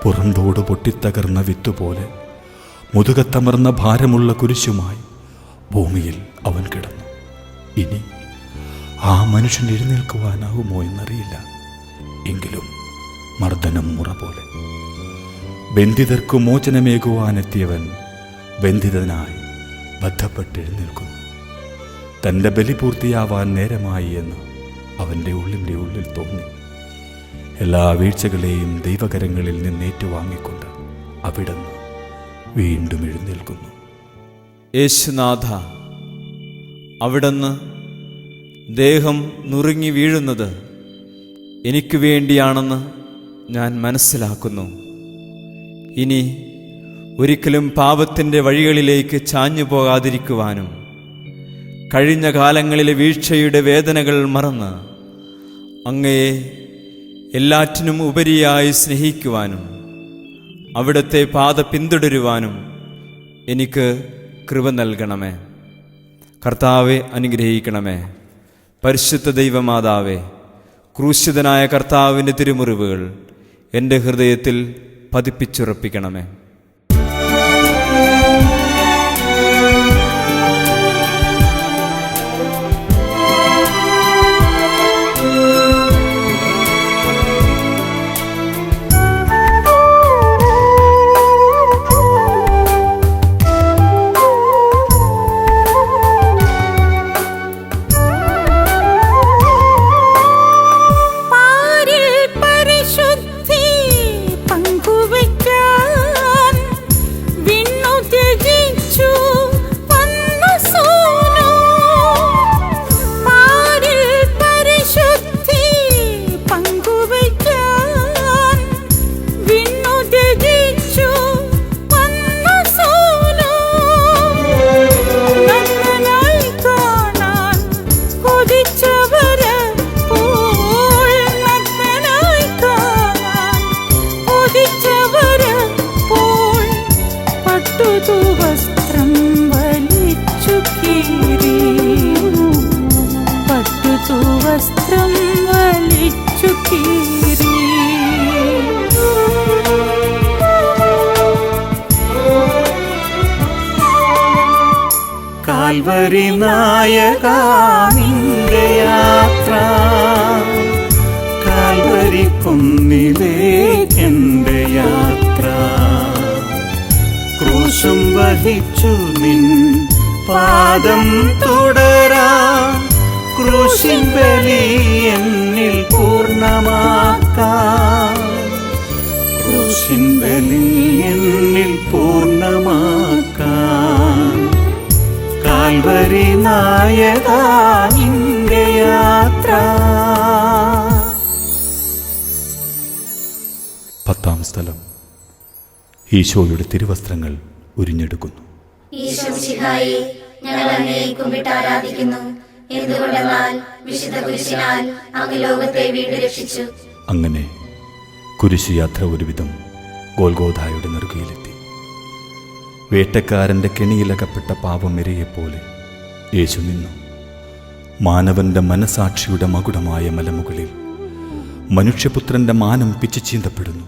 പുറന്തോട് പൊട്ടിത്തകർന്ന വിത്തുപോലെ മുതുകത്തമർന്ന ഭാരമുള്ള കുരിശുമായി ഭൂമിയിൽ അവൻ കിടന്നു. ഇനി ആ മനുഷ്യൻ എഴുന്നേൽക്കുവാനാവുമോ എന്നറിയില്ല. എങ്കിലും മർദ്ദനം മുറ പോലെ. ബന്ധിതർക്കു മോചനമേകുവാനെത്തിയവൻ ബന്ധിതനായി ബദ്ധപ്പെട്ടെഴുന്നേൽക്കുന്നു. തൻ്റെ ബലി പൂർത്തിയാവാൻ നേരമായി എന്ന് അവൻ്റെ ഉള്ളിൻ്റെ ഉള്ളിൽ തോന്നി. എല്ലാ വീഴ്ചകളെയും ദൈവകരങ്ങളിൽ നിന്നേറ്റുവാങ്ങിക്കൊണ്ട് അവിടുന്ന് വീണ്ടും എഴുന്നേൽക്കുന്നു. യേശുനാഥ, അവിടുന്ന് ദേഹം നുറുങ്ങി വീഴുന്നത് എനിക്ക് വേണ്ടിയാണെന്ന് ഞാൻ മനസ്സിലാക്കുന്നു. ഇനി ഒരിക്കലും പാപത്തിൻ്റെ വഴികളിലേക്ക് ചാഞ്ഞു പോകാതിരിക്കുവാനും കഴിഞ്ഞ കാലങ്ങളിലെ വീഴ്ചയുടെ വേദനകൾ മറന്ന് അങ്ങയെ എല്ലാറ്റിനും ഉപരിയായി സ്നേഹിക്കുവാനും അവിടുത്തെ പാത പിന്തുടരുവാനും എനിക്ക് കൃപ നൽകണമേ. കർത്താവെ അനുഗ്രഹിക്കണമേ. പരിശുദ്ധ ദൈവമാതാവേ, ക്രൂശിതനായ കർത്താവിൻ്റെ തിരുമുറിവുകൾ എൻ്റെ ഹൃദയത്തിൽ പതിപ്പിച്ചുറപ്പിക്കണമേ. വസ്ത്രം വലിച്ചു കീറി. കാൽവരി നായകാ നിന്റെ യാത്ര, കാൽവരി കുന്നിലേക്കെന്റെ യാത്ര. ക്രൂശും വഹിച്ചു നിൻ പാദം തുടരാൻ, ക്രൂശിൻ ബലി എന്നിൽ പൂർണ്ണമാക്കാൻ, ക്രൂശിൻ ബലി എന്നിൽ പൂർണ്ണമാക്കാൻ. കാൽവരി നായകാ നിന്റെ യാത്ര. 10-ാം സ്ഥലം. ഈശോയുടെ തിരുവസ്ത്രങ്ങൾ ഉരിഞ്ഞെടുക്കുന്നു. ഈശോ മിശിഹായേ, ഞങ്ങൾ അങ്ങയെ കുമ്പിട്ട് ആരാധിക്കുന്നു. എന്തുകൊണ്ടെന്നാൽ വിശുദ്ധ കുരിശിനാൽ അങ്ങ് ലോകത്തെ വീണ്ടും രക്ഷിച്ചു. അങ്ങനെ കുരിശ് യാത്ര ഒരുവിധം ഗോൽഗോഥായുടെ നെറുകയിലെത്തി. വേട്ടക്കാരൻ്റെ കെണിയിലകപ്പെട്ട പാപമിരയെപ്പോലെ യേശു നിന്നു. മാനവന്റെ മനസാക്ഷിയുടെ മകുടമായ മലമുകളിൽ മനുഷ്യപുത്രന്റെ മാനം പിച്ചിച്ചീന്തപ്പെടുന്നു.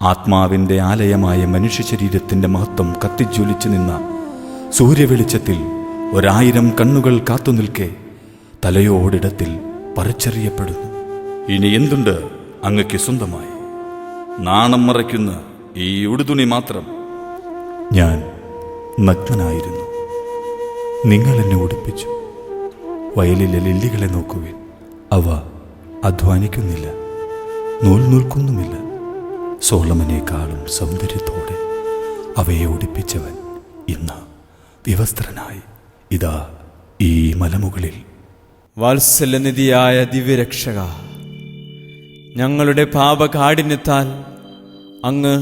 ആത്മാവിൻ്റെ ആലയമായ മനുഷ്യ ശരീരത്തിൻ്റെ മഹത്വം കത്തിജ്വലിച്ചു നിന്ന സൂര്യവെളിച്ചത്തിൽ 1000 കണ്ണുകൾ കാത്തുനിൽക്കെ തലയോടിടത്തിൽ പറിച്ചെറിയപ്പെടുന്നു. ഇനി എന്തുണ്ട് അങ്ങയ്ക്ക് സ്വന്തമായി? നാണം മറയ്ക്കുന്ന ഈ ഉടുതുണി മാത്രം. ഞാൻ നഗ്നനായിരുന്നു, നിങ്ങൾ എന്നെ ഉടുപ്പിച്ചു. വയലിലെ ലില്ലികളെ നോക്കുവിൻ, അവ അധ്വാനിക്കുന്നില്ല, നൂൽ നൂൽക്കുന്നുമില്ല. സോളമനേക്കാളും സൗന്ദര്യത്തോടെ അവയെ ഉടുപ്പിച്ചവൻ ഇന്ന് വിവസ്ത്രനായി ഇതാ ഈ മലമുകളിൽ. വാത്സല്യനിധിയായ ദിവ്യരക്ഷക, ഞങ്ങളുടെ പാപകാഠിന്യത്താൽ അങ്ങ്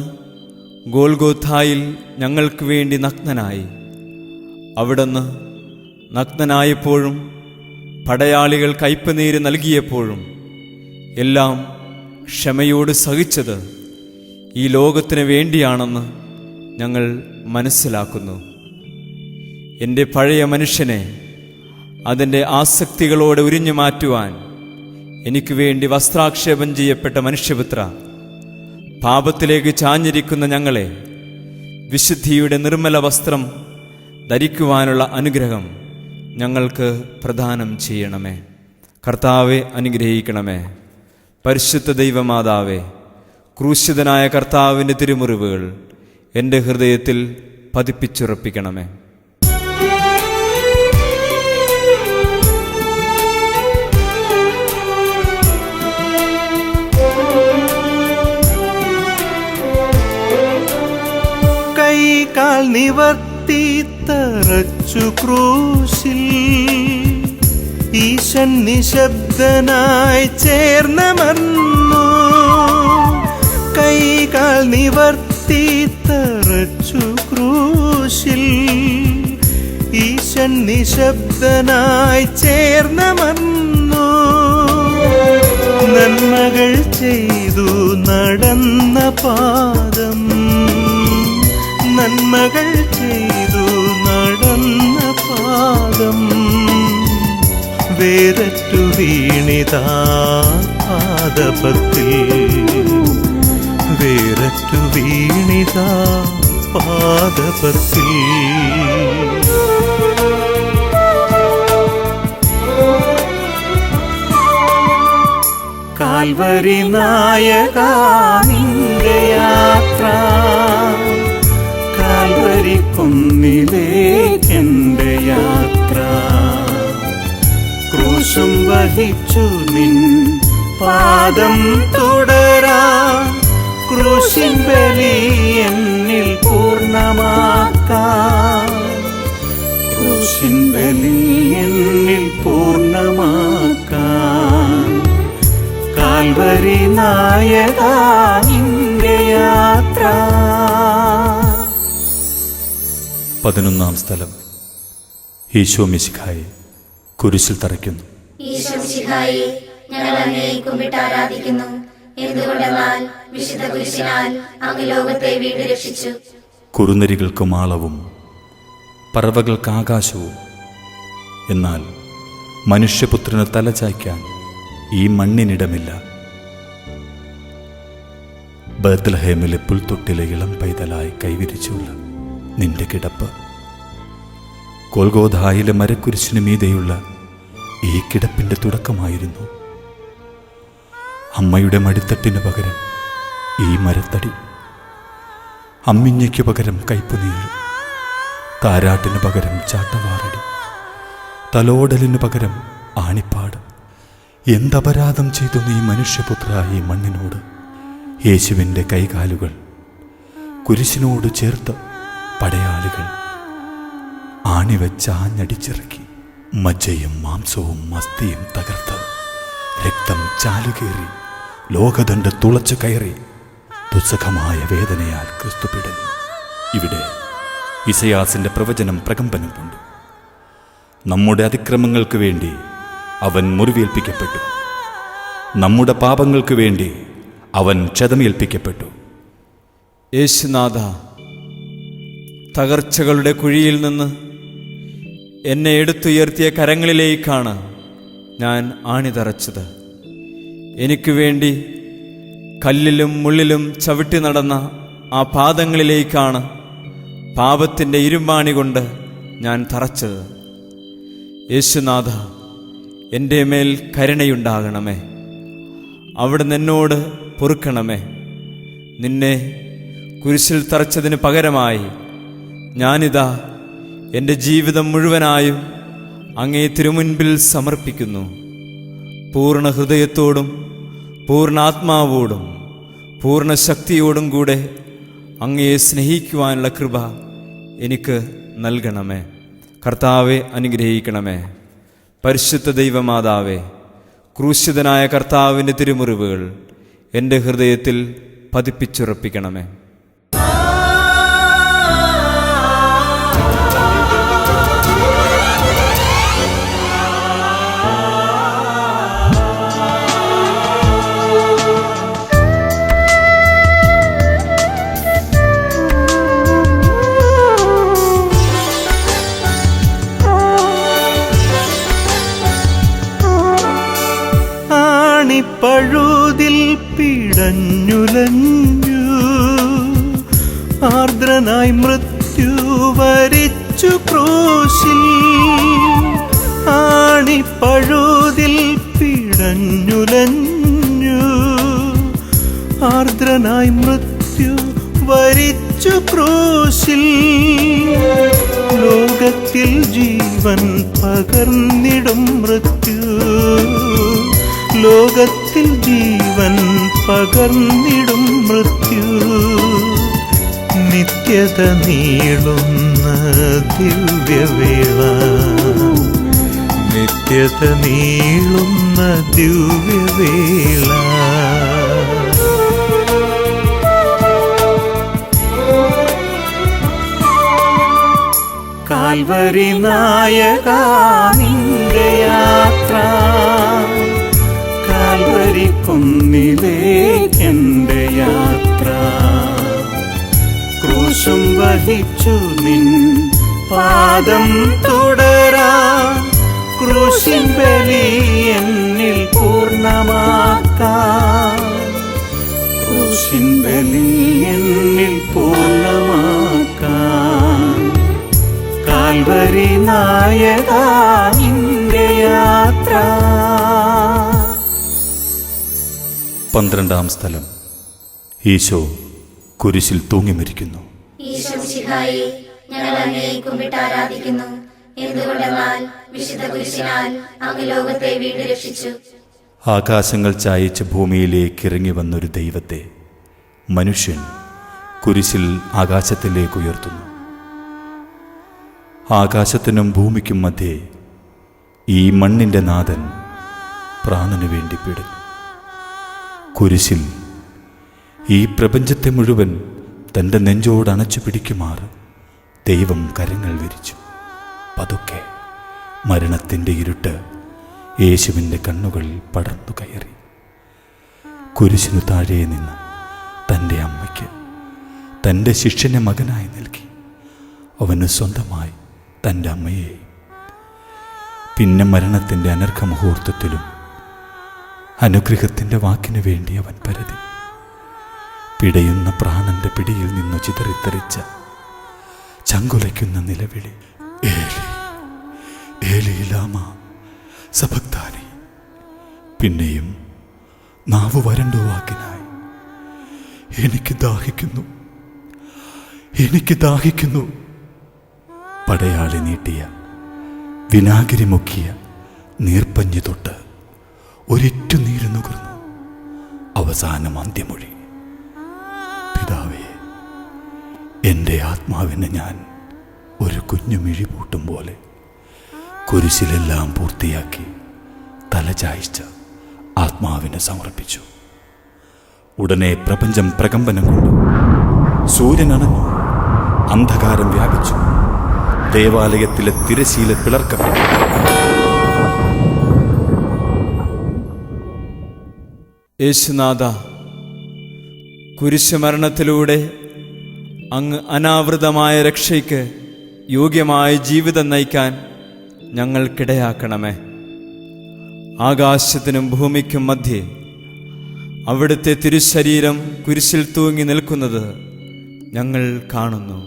ഗോൽഗോഥായിൽ ഞങ്ങൾക്ക് വേണ്ടി നഗ്നനായി. അവിടുന്ന് നഗ്നനായപ്പോഴും പടയാളികൾ കയ്പുനീര് നൽകിയപ്പോഴും എല്ലാം ക്ഷമയോട് സഹിച്ചത് ഈ ലോകത്തിന് വേണ്ടിയാണെന്ന് ഞങ്ങൾ മനസ്സിലാക്കുന്നു. എൻ്റെ പഴയ മനുഷ്യനെ അതിൻ്റെ ആസക്തികളോടെ ഉരിഞ്ഞു മാറ്റുവാൻ എനിക്ക് വേണ്ടി വസ്ത്രാക്ഷേപം ചെയ്യപ്പെട്ട മനുഷ്യപുത്ര, പാപത്തിലേക്ക് ചാഞ്ഞിരിക്കുന്ന ഞങ്ങളെ വിശുദ്ധിയുടെ നിർമ്മല വസ്ത്രം ധരിക്കുവാനുള്ള അനുഗ്രഹം ഞങ്ങൾക്ക് പ്രദാനം ചെയ്യണമേ. കർത്താവെ അനുഗ്രഹിക്കണമേ. പരിശുദ്ധ ദൈവമാതാവേ, ക്രൂശിതനായ കർത്താവിൻ്റെ തിരുമുറിവുകൾ എൻ്റെ ഹൃദയത്തിൽ പതിപ്പിച്ചുറപ്പിക്കണമേ. കൈകാൽ നിവർത്തി തറച്ചു ക്രൂശിൽ ഈശൻ നിശബ്ദനായി ചേർന്നമർന്നു. കൈകാൽ നിവർത്തി തറച്ചു ക്രൂശിൽ ഈശൻ നിശബ്ദനായി ചേർന്നമർന്നു. നന്മകൾ ചെയ്തു നടന്ന പാദം, നന്മകൾ ചെയ്തു നടന്ന പാദം വേരറ്റു വീണിതാ പാദപത്തിൽ, വേരറ്റു വീണിതാ പാദപത്തിൽ. കാൽവരി നായകാ നിന്റെ യാത്ര, കാൽവരി കുന്നിലേക്കെന്റെ യാത്ര. ക്രൂശും വഹിച്ചു നിൻ പാദം തുടരാൻ, ക്രൂശിൻ ബലി എന്നിൽ പൂർണ്ണമാക്കാൻ, ക്രൂശിൻ ബലി എന്നിൽ പൂർണ്ണമാക്കാൻ. കാൽവരി നായകാ നിന്റെ യാത്ര. 11-ാം സ്ഥലം. ഈശോ മിശിഹായെ കുരിശിൽ തറയ്ക്കുന്നു. ഈശോ മിശിഹായെ ഞങ്ങൾ അങ്ങയെ കുമ്പിട്ട് ആരാധിക്കുന്നു. എന്തുകൊണ്ടെന്നാൽ വിശുദ്ധ കുരിശിനാൽ അങ്ങ് ലോകത്തെ വീണ്ടും രക്ഷിച്ചു. കുറുനരികൾക്ക് മാളവും പറവകൾക്ക് ആകാശവും, എന്നാൽ മനുഷ്യപുത്രന് തലചായ്ക്കാൻ ഈ മണ്ണിനിടമില്ല. ബത്ലഹേമിലെ പുൽത്തൊട്ടിലെ ഇളം പൈതലായി കൈവിരിച്ചുള്ള നിന്റെ കിടപ്പ്, ഗോൽഗോഥായിലെ മരക്കുരിശിനു മീതെയുള്ള ഈ കിടപ്പിന്റെ തുടക്കമായിരുന്നു. അമ്മയുടെ മടിത്തട്ടിന് പകരം ഈ മരത്തടി, അമ്മിഞ്ഞയ്ക്ക് പകരം കയ്പുനീര്, താരാട്ടിന് പകരം ചാട്ടവാറടി, തലോടലിന് പകരം ആണിപ്പാട്. എന്തപരാധം ചെയ്തു നീ മനുഷ്യപുത്ര ഈ മണ്ണിനോട്? യേശുവിൻ്റെ കൈകാലുകൾ കുരിശിനോട് ചേർത്ത് പടയാളികൾ ആണിവെച്ച് ആഞ്ഞടിച്ചിറക്കി. മജ്ജയും മാംസവും അസ്ഥിയും തകർത്ത് രക്തം ചാലുകേറി ലോകദണ്ഡ് തുളച്ചു കയറി ദുസ്സഹമായ വേദനയാൽ ക്രിസ്തു പിടഞ്ഞു. ഇവിടെ ഇസയാസിന്റെ പ്രവചനം പ്രകമ്പനം കൊണ്ടു. നമ്മുടെ അതിക്രമങ്ങൾക്ക് വേണ്ടി അവൻ മുറിവേൽപ്പിക്കപ്പെട്ടു, നമ്മുടെ പാപങ്ങൾക്ക് വേണ്ടി അവൻ ക്ഷതമേൽപ്പിക്കപ്പെട്ടു. യേശുനാഥ, തകർച്ചകളുടെ കുഴിയിൽ നിന്ന് എന്നെ എടുത്തുയർത്തിയ കരങ്ങളിലേക്കാണ് ഞാൻ ആണിതറച്ചത്. എനിക്ക് വേണ്ടി കല്ലിലും മുള്ളിലും ചവിട്ടി നടന്ന ആ പാദങ്ങളിലേക്കാണ് പാപത്തിൻ്റെ ഇരുമ്പാണി കൊണ്ട് ഞാൻ തറച്ചത്. യേശുനാഥ, എൻ്റെ മേൽ കരുണയുണ്ടാകണമേ. അവിടുന്ന് എന്നോട് പൊറുക്കണമേ. നിന്നെ കുരിശിൽ തറച്ചതിന് പകരമായി ഞാനിതാ എൻ്റെ ജീവിതം മുഴുവനായും അങ്ങേ തിരുമുൻപിൽ സമർപ്പിക്കുന്നു. പൂർണ്ണ ഹൃദയത്തോടും പൂർണ്ണ ആത്മാവോടും പൂർണ്ണ ശക്തിയോടും കൂടെ അങ്ങയെ സ്നേഹിക്കുവാനുള്ള കൃപ എനിക്ക് നൽകണമേ. കർത്താവെ അനുഗ്രഹിക്കണമേ. പരിശുദ്ധ ദൈവമാതാവേ, ക്രൂശിതനായ കർത്താവിൻ്റെ തിരുമുറിവുകൾ എൻ്റെ ഹൃദയത്തിൽ പതിപ്പിച്ചുറപ്പിക്കണമേ. പഴുതിൽ പിടഞ്ഞുലഞ്ഞു ആർദ്രനായി മൃത്യു വരിച്ചു ക്രൂശിൽ. ആണിപ്പഴുതിൽ പിടഞ്ഞുലഞ്ഞു ആർദ്രനായി മൃത്യു വരിച്ചു ക്രൂശിൽ. ലോകത്തിൽ ജീവൻ പകർന്നിടും മൃത്യു, ലോകത്തിൽ ജീവൻ പകർന്നിടും മൃത്യു. നിത്യത നീളുന്ന ദിവ്യവേള, നിത്യത നീളുന്ന ദിവ്യവേള. കാൽവരി നായകാ നിന്റെ യാത്ര, കാൽവരി കുന്നിലേക്കെന്റെ യാത്ര. ക്രൂശും വഹിച്ചു നിൻ പാദം തുടരാൻ, ക്രൂശിൻ ബലി എന്നിൽ പൂർണ്ണമാക്കാൻ, ക്രൂശിൻ ബലി എന്നിൽ പൂർണ്ണമാക്കാൻ. കാൽവരി നായകാ നിന്റെ യാത്ര. 12-ാം സ്ഥലം. ഈശോ കുരിശിൽ തൂങ്ങി മരിക്കുന്നു. ഈശോ മിശിഹായെ, ഞങ്ങൾ അങ്ങയെ കുമ്പിട്ട് ആരാധിക്കുന്നു. എന്തുകൊണ്ടെന്നാൽ വിശുദ്ധ കുരിശിനാൽ അങ്ങ് ലോകത്തെ വീണ്ടും രക്ഷിച്ചു. ആകാശങ്ങൾ ചായച്ച് ഭൂമിയിലേക്ക് ഇറങ്ങി വന്നൊരു ദൈവത്തെ മനുഷ്യൻ കുരിശിൽ ആകാശത്തിലേക്ക് ഉയർത്തുന്നു. ആകാശത്തിനും ഭൂമിക്കും മധ്യേ ഈ മണ്ണിൻ്റെ നാഥൻ പ്രാണനു വേണ്ടി പിടഞ്ഞു. കുരിശിൽ ഈ പ്രപഞ്ചത്തെ മുഴുവൻ തൻ്റെ നെഞ്ചോട് അണച്ചു പിടിക്കുമാറ് ദൈവം കരങ്ങൾ വിരിച്ചു. പതുക്കെ മരണത്തിൻ്റെ ഇരുട്ട് യേശുവിൻ്റെ കണ്ണുകളിൽ പടർന്നു കയറി. കുരിശിനു താഴെ നിന്ന് തൻ്റെ അമ്മയ്ക്ക് തൻ്റെ ശിഷ്യനെ മകനായി നൽകി. അവന് സ്വന്തമായി തൻ്റെ അമ്മയെ. പിന്നെ മരണത്തിൻ്റെ അനർഘമുഹൂർത്തത്തിലും അനുഗ്രഹത്തിൻ്റെ വാക്കിനു വേണ്ടി അവൻ പരതി. പിടയുന്ന പ്രാണന്റെ പിടിയിൽ നിന്നു ചിതറിത്തെറിച്ച ചങ്കുലയ്ക്കുന്ന നിലവിളി, ഏലി ഏലി ലാമ സബക്താനി. പിന്നെയും നാവ് വരണ്ടു വാക്കിനായി, എനിക്ക് ദാഹിക്കുന്നു, എനിക്ക് ദാഹിക്കുന്നു. പടയാളി നീട്ടിയ വിനാഗിരി മുക്കിയ നീർപ്പഞ്ഞി തൊട്ട് ഒരിറ്റു നീര് നുകർന്നു. അവസാനം അന്ത്യമൊഴി, പിതാവേ, എൻ്റെ ആത്മാവിനെ ഞാൻ ഒരു കുഞ്ഞു മിഴി പൂട്ടും പോലെ കുരിശിലെല്ലാം പൂർത്തിയാക്കി തലചായ്ച്ച് ആത്മാവിനെ സമർപ്പിച്ചു. ഉടനെ പ്രപഞ്ചം പ്രകമ്പനം കൊണ്ടു. സൂര്യൻ അണഞ്ഞു, അന്ധകാരം വ്യാപിച്ചു. ദേവാലയത്തിലെ തിരശീല പിളർക്കപ്പെട്ടു. യേശുനാഥ, കുരിശുമരണത്തിലൂടെ അങ്ങ് അനാവൃതമായ രക്ഷയ്ക്ക് യോഗ്യമായ ജീവിതം നയിക്കാൻ ഞങ്ങൾക്കിടയാക്കണമേ. ആകാശത്തിനും ഭൂമിക്കും മധ്യേ അവിടുത്തെ തിരുശരീരം കുരിശിൽ തൂങ്ങി നിൽക്കുന്നത് ഞങ്ങൾ കാണുന്നു.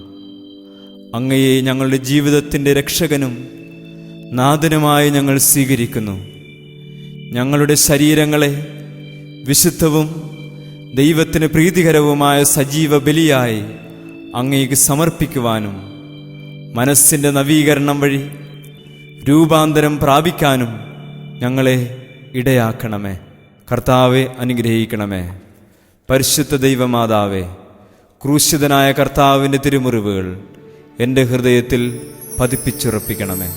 അങ്ങയെ ഞങ്ങളുടെ ജീവിതത്തിൻ്റെ രക്ഷകനും നാഥനുമായി ഞങ്ങൾ സ്വീകരിക്കുന്നു. ഞങ്ങളുടെ ശരീരങ്ങളെ വിശുദ്ധവും ദൈവത്തിന് പ്രീതികരവുമായ സജീവ ബലിയായി അങ്ങേക്ക് സമർപ്പിക്കുവാനും മനസ്സിൻ്റെ നവീകരണം വഴി രൂപാന്തരം പ്രാപിക്കാനും ഞങ്ങളെ ഇടയാക്കണമേ. കർത്താവെ അനുഗ്രഹിക്കണമേ. പരിശുദ്ധ ദൈവമാതാവേ, ക്രൂശിതനായ കർത്താവിൻ്റെ തിരുമുറിവുകൾ എൻ്റെ ഹൃദയത്തിൽ പതിപ്പിച്ചുറപ്പിക്കണമേ.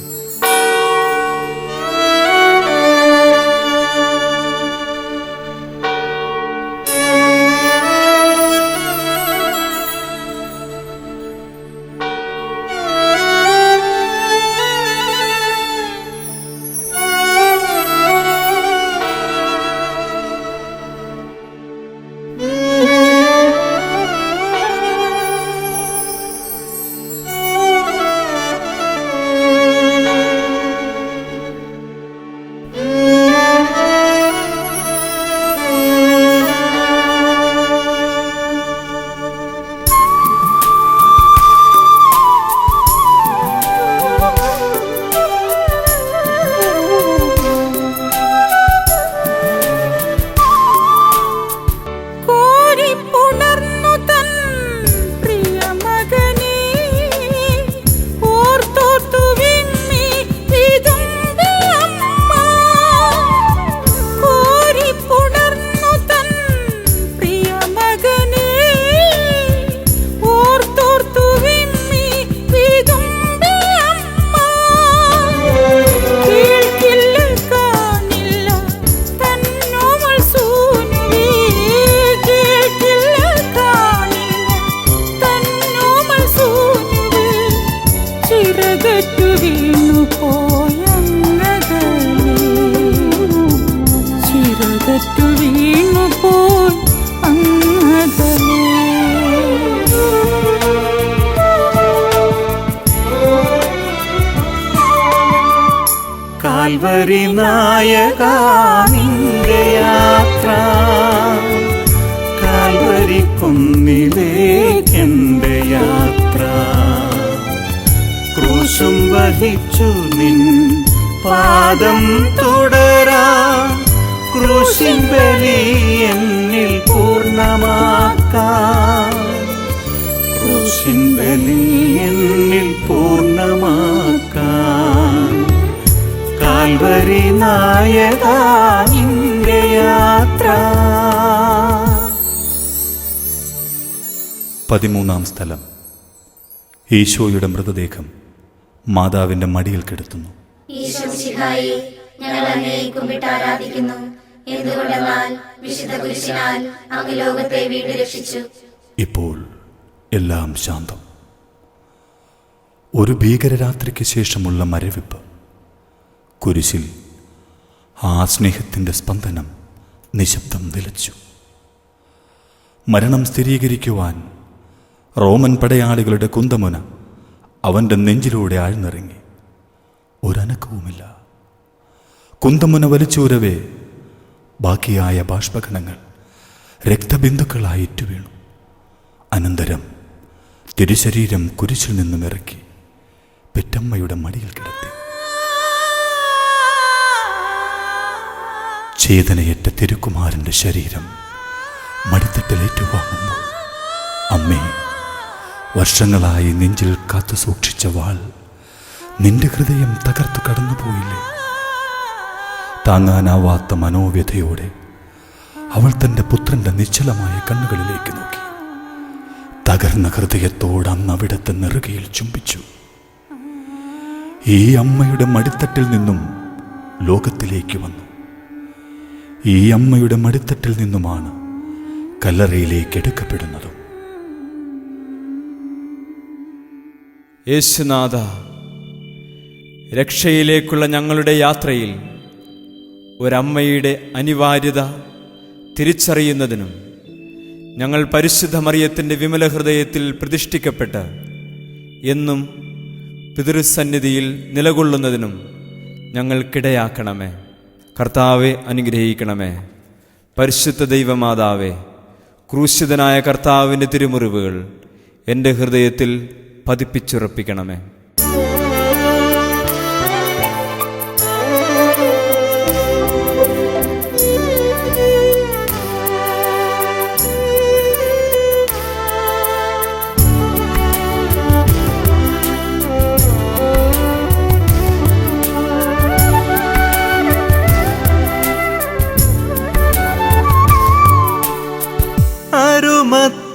കാൽവരി നായക നിന്റെ യാത്ര, കാൽവരി കുന്നിലേക്കെന്റെ യാത്ര. ക്രൂശും വഹിച്ചു നിൻ പാദം തുടരാൻ, ക്രൂശിൻ ബലി എന്നിൽ പൂർണ്ണമാക്കാൻ, ക്രൂശിൻ ബലി എന്നിൽ പൂർണ്ണമാക്കാൻ. കാൽവരി നായക നിന്റെ യാത്ര. 13-ാം സ്ഥലം. ഈശോയുടെ മൃതദേഹം മാതാവിന്റെ മടിയിൽ കിടത്തുന്നു. ഈശോ മിശിഹായെ, ഞങ്ങൾ അങ്ങയെ കുമ്പിട്ട് ആരാധിക്കുന്നു. എന്തുകൊണ്ടെന്നാൽ വിശുദ്ധ കുരിശിനാൽ അങ്ങ് ലോകത്തെ വീണ്ടും രക്ഷിച്ചു. ഇപ്പോൾ എല്ലാം ശാന്തം. ഒരു ഭീകരരാത്രിക്ക് ശേഷമുള്ള മരവിപ്പ്. കുരിശിൽ ആ സ്നേഹത്തിൻ്റെ സ്പന്ദനം നിശബ്ദം നിലച്ചു. മരണം സ്ഥിരീകരിക്കുവാൻ റോമൻ പടയാളികളുടെ കുന്തമുന അവൻ്റെ നെഞ്ചിലൂടെ ആഴ്ന്നിറങ്ങി. ഒരനക്കവുമില്ല. കുന്തമുന വലിച്ചൂരവേ ബാക്കിയായ ബാഷ്പകണങ്ങൾ രക്തബിന്ദുക്കളായി ഇറ്റുവീണു. അനന്തരം തിരുശരീരം കുരിശിൽ നിന്നും ഇറക്കി പെറ്റമ്മയുടെ മടിയിൽ കിടത്തി. ചേതനയേറ്റ തിരുക്കുമാരൻ്റെ ശരീരം മടിത്തട്ടിലേറ്റുവാങ്ങുന്നു. അമ്മേ, വർഷങ്ങളായി നെഞ്ചിൽ കാത്തു സൂക്ഷിച്ച വാൾ നിന്റെ ഹൃദയം തകർത്തു കടന്നുപോയില്ലേ? താങ്ങാനാവാത്ത മനോവ്യഥയോടെ അവൾ തൻ്റെ പുത്രൻ്റെ നിശ്ചലമായ കണ്ണുകളിലേക്ക് നോക്കി. തകർന്ന ഹൃദയത്തോട് അന്ന് അവിടുത്തെ നെറുകയിൽ ചുംബിച്ചു. ഈ അമ്മയുടെ മടിത്തട്ടിൽ നിന്നും ലോകത്തിലേക്ക് വന്നു. ഈ അമ്മയുടെ മടിത്തട്ടിൽ നിന്നുമാണ് കല്ലറയിലേക്ക് എടുക്കപ്പെടുന്നതും. യേശുനാഥ, രക്ഷയിലേക്കുള്ള ഞങ്ങളുടെ യാത്രയിൽ ഒരമ്മയുടെ അനിവാര്യത തിരിച്ചറിയുന്നതിനും ഞങ്ങൾ പരിശുദ്ധ മറിയത്തിൻ്റെ വിമല ഹൃദയത്തിൽ പ്രതിഷ്ഠിക്കപ്പെട്ട് എന്നും പിതൃസന്നിധിയിൽ നിലകൊള്ളുന്നതിനും ഞങ്ങൾക്കിടയാക്കണമേ. കർത്താവെ, അനുഗ്രഹിക്കണമേ. പരിശുദ്ധ ദൈവമാതാവേ, ക്രൂശിതനായ കർത്താവിൻ്റെ തിരുമുറിവുകൾ എൻ്റെ ഹൃദയത്തിൽ പതിപ്പിച്ചുറപ്പിക്കണമേ.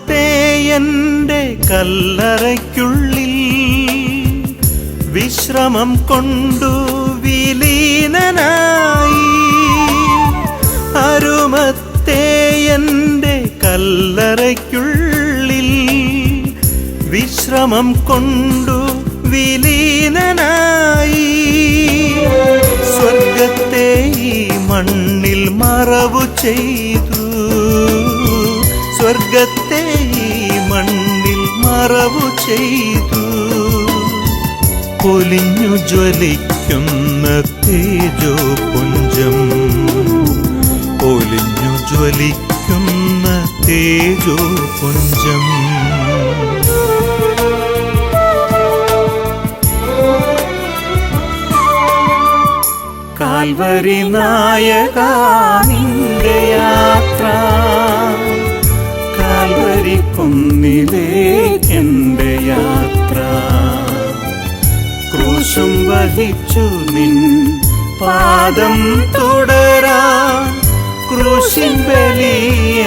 അരുമത്തേയന്റെ കല്ലറയ്ക്കുള്ളിൽ വിശ്രമം കൊണ്ടു വിലീനനായി. അരുമത്തേയന്റെ കല്ലറയ്ക്കുള്ളിൽ വിശ്രമം കൊണ്ടു വിലീനനായി. സ്വർഗത്തെ ഈ മണ്ണിൽ മറവു ചെയ്തു, സ്വർഗത്തെ ഈ മണ്ണിൽ മറവു ചെയ്തു. പൊലിഞ്ഞു ജ്വലിക്കുന്ന തേജോ പുഞ്ചം, പൊലിഞ്ഞു ജ്വലിക്കുന്ന തേജോ പുഞ്ചം. കാൽവരി നായക നിന്റെ യാത്ര, കാൽവരി കുന്നിലേക്കെന്റെ യാത്ര. ക്രൂശും വഹിച്ചു നിൻ പാദം തുടരാൻ, ക്രൂശിൻ ബലി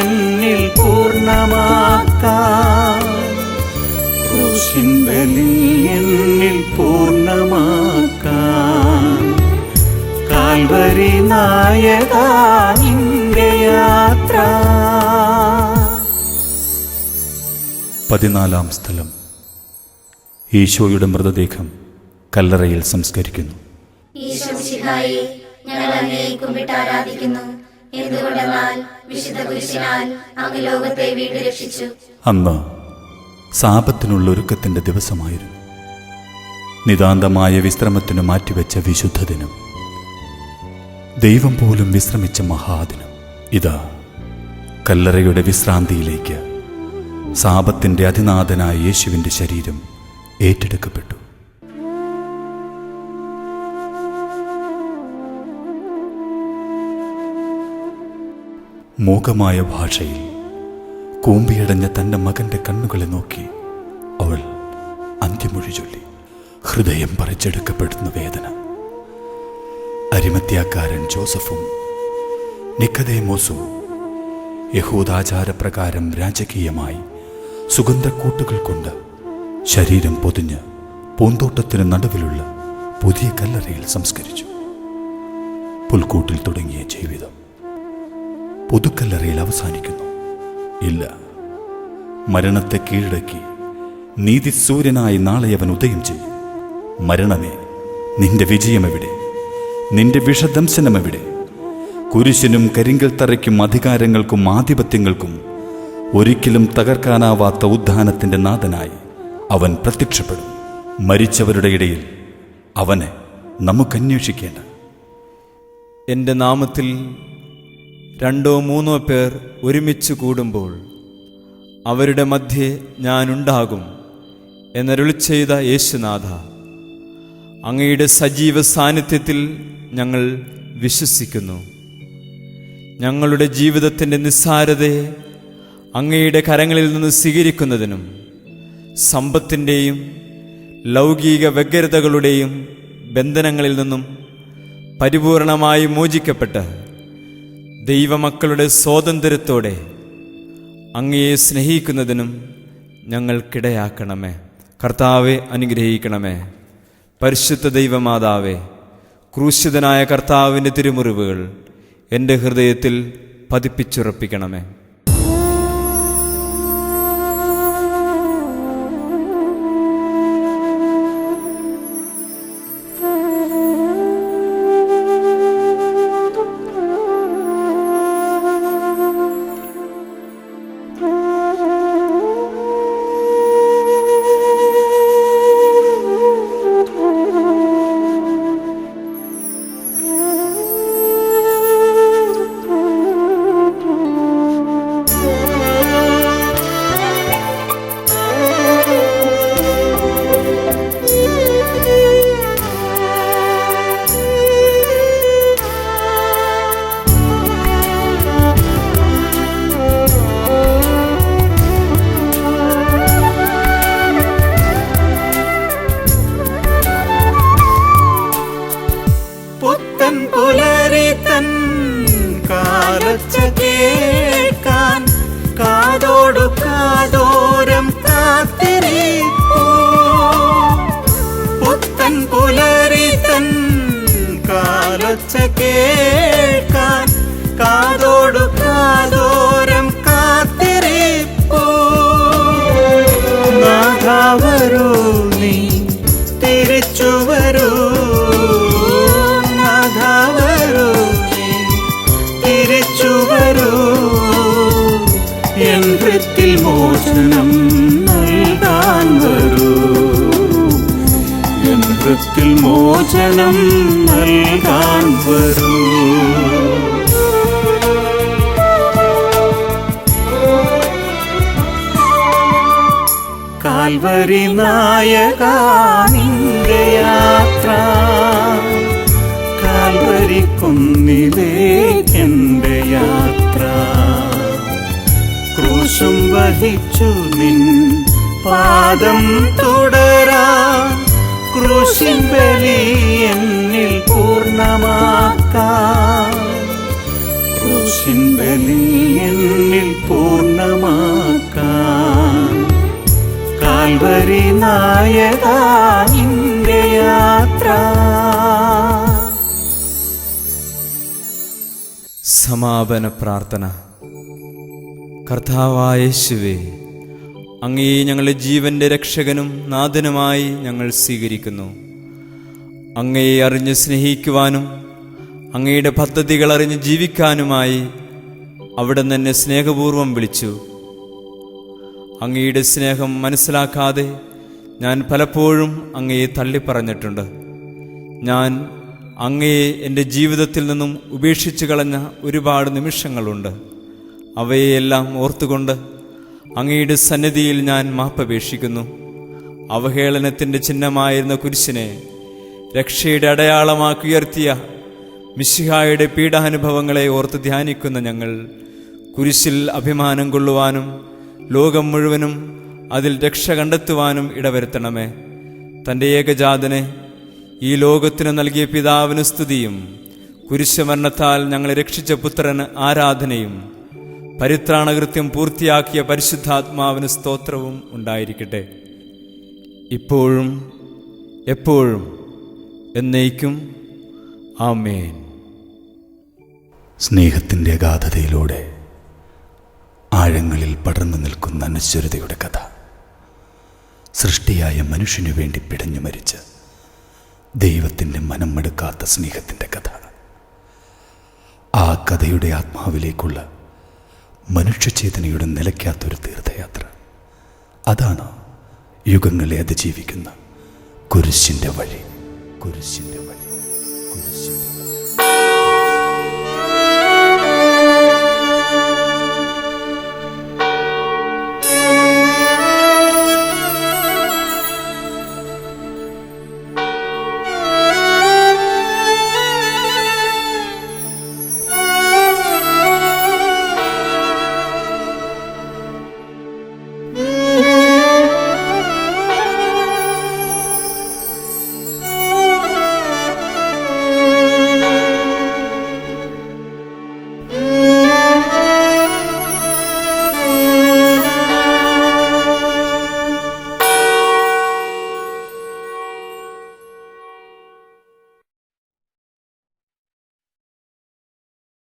എന്നിൽ പൂർണ്ണമാക്കാൻ, ക്രൂശിൻ ബലി എന്നിൽ പൂർണ്ണമാക്കാൻ. കാൽവരി നായക നിന്റെ യാത്ര. 14-ാം സ്ഥലം. ഈശോയുടെ മൃതദേഹം കല്ലറയിൽ സംസ്കരിക്കുന്നു. ഈശോ മിശിഹായെ, ഞങ്ങൾ അങ്ങയെ കുമ്പിട്ട് ആരാധിക്കുന്നു. എന്തുകൊണ്ടെന്നാൽ വിശുദ്ധ കുരിശിനാൽ അങ്ങ് ലോകത്തെ വീണ്ടും രക്ഷിച്ചു. അന്ന് സാപത്തിനുള്ള ഒരുക്കത്തിൻ്റെ ദിവസമായിരുന്നു. നിതാന്തമായ വിശ്രമത്തിന് മാറ്റിവെച്ച വിശുദ്ധ ദിനം. ദൈവം പോലും വിശ്രമിച്ച മഹാദിനം. ഇതാ കല്ലറയുടെ വിശ്രാന്തിയിലേക്ക് സാപത്തിൻ്റെ അതിനാഥനായ യേശുവിൻ്റെ ശരീരം ഏറ്റെടുക്കപ്പെട്ടു. മൂകമായ ഭാഷയിൽ കൂമ്പിയടഞ്ഞ തൻ്റെ മകൻ്റെ കണ്ണുകളെ നോക്കി അവൾ അന്ത്യമൊഴി ചൊല്ലി. ഹൃദയം പറിച്ചെടുക്കപ്പെടുന്ന വേദന. അരിമത്യാക്കാരൻ ജോസഫും നിക്കദേമോസും യഹൂദാചാരപ്രകാരം രാജകീയമായി സുഗന്ധക്കൂട്ടുകൾ കൊണ്ട് ശരീരം പൊതിഞ്ഞ് പൂന്തോട്ടത്തിന് നടുവിലുള്ള പുതിയ കല്ലറയിൽ സംസ്കരിച്ചു. പുൽക്കൂട്ടിൽ തുടങ്ങിയ ജീവിതം പുതുക്കല്ലറയിൽ അവസാനിക്കുന്നു. ഇല്ല, മരണത്തെ കീഴടക്കി നീതിസൂര്യനായി നാളെ അവൻ ഉദയം ചെയ്യും. മരണമേ, നിന്റെ വിജയമെവിടെ? നിന്റെ വിഷദംശനമെവിടെ? കുരിശിനും കരിങ്കൽ തറയ്ക്കും അധികാരങ്ങൾക്കും ആധിപത്യങ്ങൾക്കും ഒരിക്കലും തകർക്കാനാവാത്ത ഉദ്ധാനത്തിൻ്റെ നാഥനായി അവൻ പ്രത്യക്ഷപ്പെടും. മരിച്ചവരുടെ ഇടയിൽ അവനെ നമുക്കന്വേഷിക്കേണ്ട. എൻ്റെ നാമത്തിൽ 2 or 3 പേർ ഒരുമിച്ച് കൂടുമ്പോൾ അവരുടെ മധ്യേ ഞാനുണ്ടാകും എന്നരുളി ചെയ്ത യേശുനാഥ, അങ്ങയുടെ സജീവ സാന്നിധ്യത്തിൽ ഞങ്ങൾ വിശ്വസിക്കുന്നു. ഞങ്ങളുടെ ജീവിതത്തിൻ്റെ നിസ്സാരതയെ അങ്ങയുടെ കരങ്ങളിൽ നിന്ന് സ്വീകരിക്കുന്നതിനും സമ്പത്തിൻ്റെയും ലൗകിക വ്യഗ്രതകളുടെയും ബന്ധനങ്ങളിൽ നിന്നും പരിപൂർണമായി മോചിക്കപ്പെട്ട് ദൈവമക്കളുടെ സ്വാതന്ത്ര്യത്തോടെ അങ്ങയെ സ്നേഹിക്കുന്നതിനും ഞങ്ങൾക്കിടയാക്കണമേ. കർത്താവെ, അനുഗ്രഹിക്കണമേ. പരിശുദ്ധ ദൈവമാതാവേ, ക്രൂശിതനായ കർത്താവിൻ്റെ തിരുമുറിവുകൾ എൻ്റെ ഹൃദയത്തിൽ പതിപ്പിച്ചുറപ്പിക്കണമേ. മോചനം നൽകാൻ വരൂ, യന്ത്രത്തിൽ മോചനം നൽകാൻ വരൂ. കാൽവരി നായകാ നിന്റെ യാത്ര, കാൽവരി കുന്നിലേക്കെന്റെ യാത്ര. ക്രൂശും വഹിച്ചു നിൻ പാദം തുടരാൻ, ക്രൂശിൻ ബലി എന്നിൽ പൂർണ്ണമാക്കാൻ, ക്രൂശിൻ ബലി എന്നിൽ പൂർണ്ണമാക്കാൻ. കാൽവരി നായകാ നിന്റെ യാത്ര. സമാപന പ്രാർത്ഥന. കർത്താവായ യേശുവേ, അങ്ങയെ ഞങ്ങളുടെ ജീവൻ്റെ രക്ഷകനും നാഥനുമായി ഞങ്ങൾ സ്വീകരിക്കുന്നു. അങ്ങയെ അറിഞ്ഞ് സ്നേഹിക്കുവാനും അങ്ങയുടെ പദ്ധതികൾ അറിഞ്ഞ് ജീവിക്കാനുമായി അവിടുന്ന് എന്നെ സ്നേഹപൂർവ്വം വിളിച്ചു. അങ്ങയുടെ സ്നേഹം മനസ്സിലാക്കാതെ ഞാൻ പലപ്പോഴും അങ്ങയെ തള്ളിപ്പറഞ്ഞിട്ടുണ്ട്. ഞാൻ അങ്ങയെ എൻ്റെ ജീവിതത്തിൽ നിന്നും ഉപേക്ഷിച്ചു കളഞ്ഞ ഒരുപാട് നിമിഷങ്ങളുണ്ട്. അവയെല്ലാം ഓർത്തുകൊണ്ട് അങ്ങയുടെ സന്നിധിയിൽ ഞാൻ മാപ്പപേക്ഷിക്കുന്നു. അവഹേളനത്തിൻ്റെ ചിഹ്നമായിരുന്ന കുരിശിനെ രക്ഷയുടെ അടയാളമാക്കി ഉയർത്തിയ മിശിഹായുടെ പീഡാനുഭവങ്ങളെ ഓർത്ത് ധ്യാനിക്കുന്ന ഞങ്ങൾ കുരിശിൽ അഭിമാനം കൊള്ളുവാനും ലോകം മുഴുവനും അതിൽ രക്ഷ കണ്ടെത്തുവാനും ഇടവരുത്തണമേ. തൻ്റെ ഏകജാതനെ ഈ ലോകത്തിന് നൽകിയ പിതാവിന് സ്തുതിയും കുരിശുമരണത്താൽ ഞങ്ങളെ രക്ഷിച്ച പുത്രന് ആരാധനയും പരിത്രാണകൃത്യം പൂർത്തിയാക്കിയ പരിശുദ്ധാത്മാവിന് സ്തോത്രവും ഉണ്ടായിരിക്കട്ടെ, ഇപ്പോഴും എപ്പോഴും എന്നേക്കും. ആമേൻ. സ്നേഹത്തിൻ്റെ അഗാധതയിലൂടെ ആഴങ്ങളിൽ പടർന്നു നിൽക്കുന്ന അനശ്വരതയുടെ കഥ. സൃഷ്ടിയായ മനുഷ്യനു വേണ്ടി പിടഞ്ഞു മരിച്ച് ദൈവത്തിൻ്റെ മനം മടുക്കാത്ത സ്നേഹത്തിൻ്റെ കഥ. ആ കഥയുടെ ആത്മാവിലേക്കുള്ള മനുഷ്യചേതനയുടെ നിലയ്ക്കാത്തൊരു തീർത്ഥയാത്ര. അതാണ് യുഗങ്ങളെ അതിജീവിക്കുന്ന കുരിശിൻ്റെ വഴി. കുരിശിൻ്റെ വഴി. കുരിശിൻ്റെ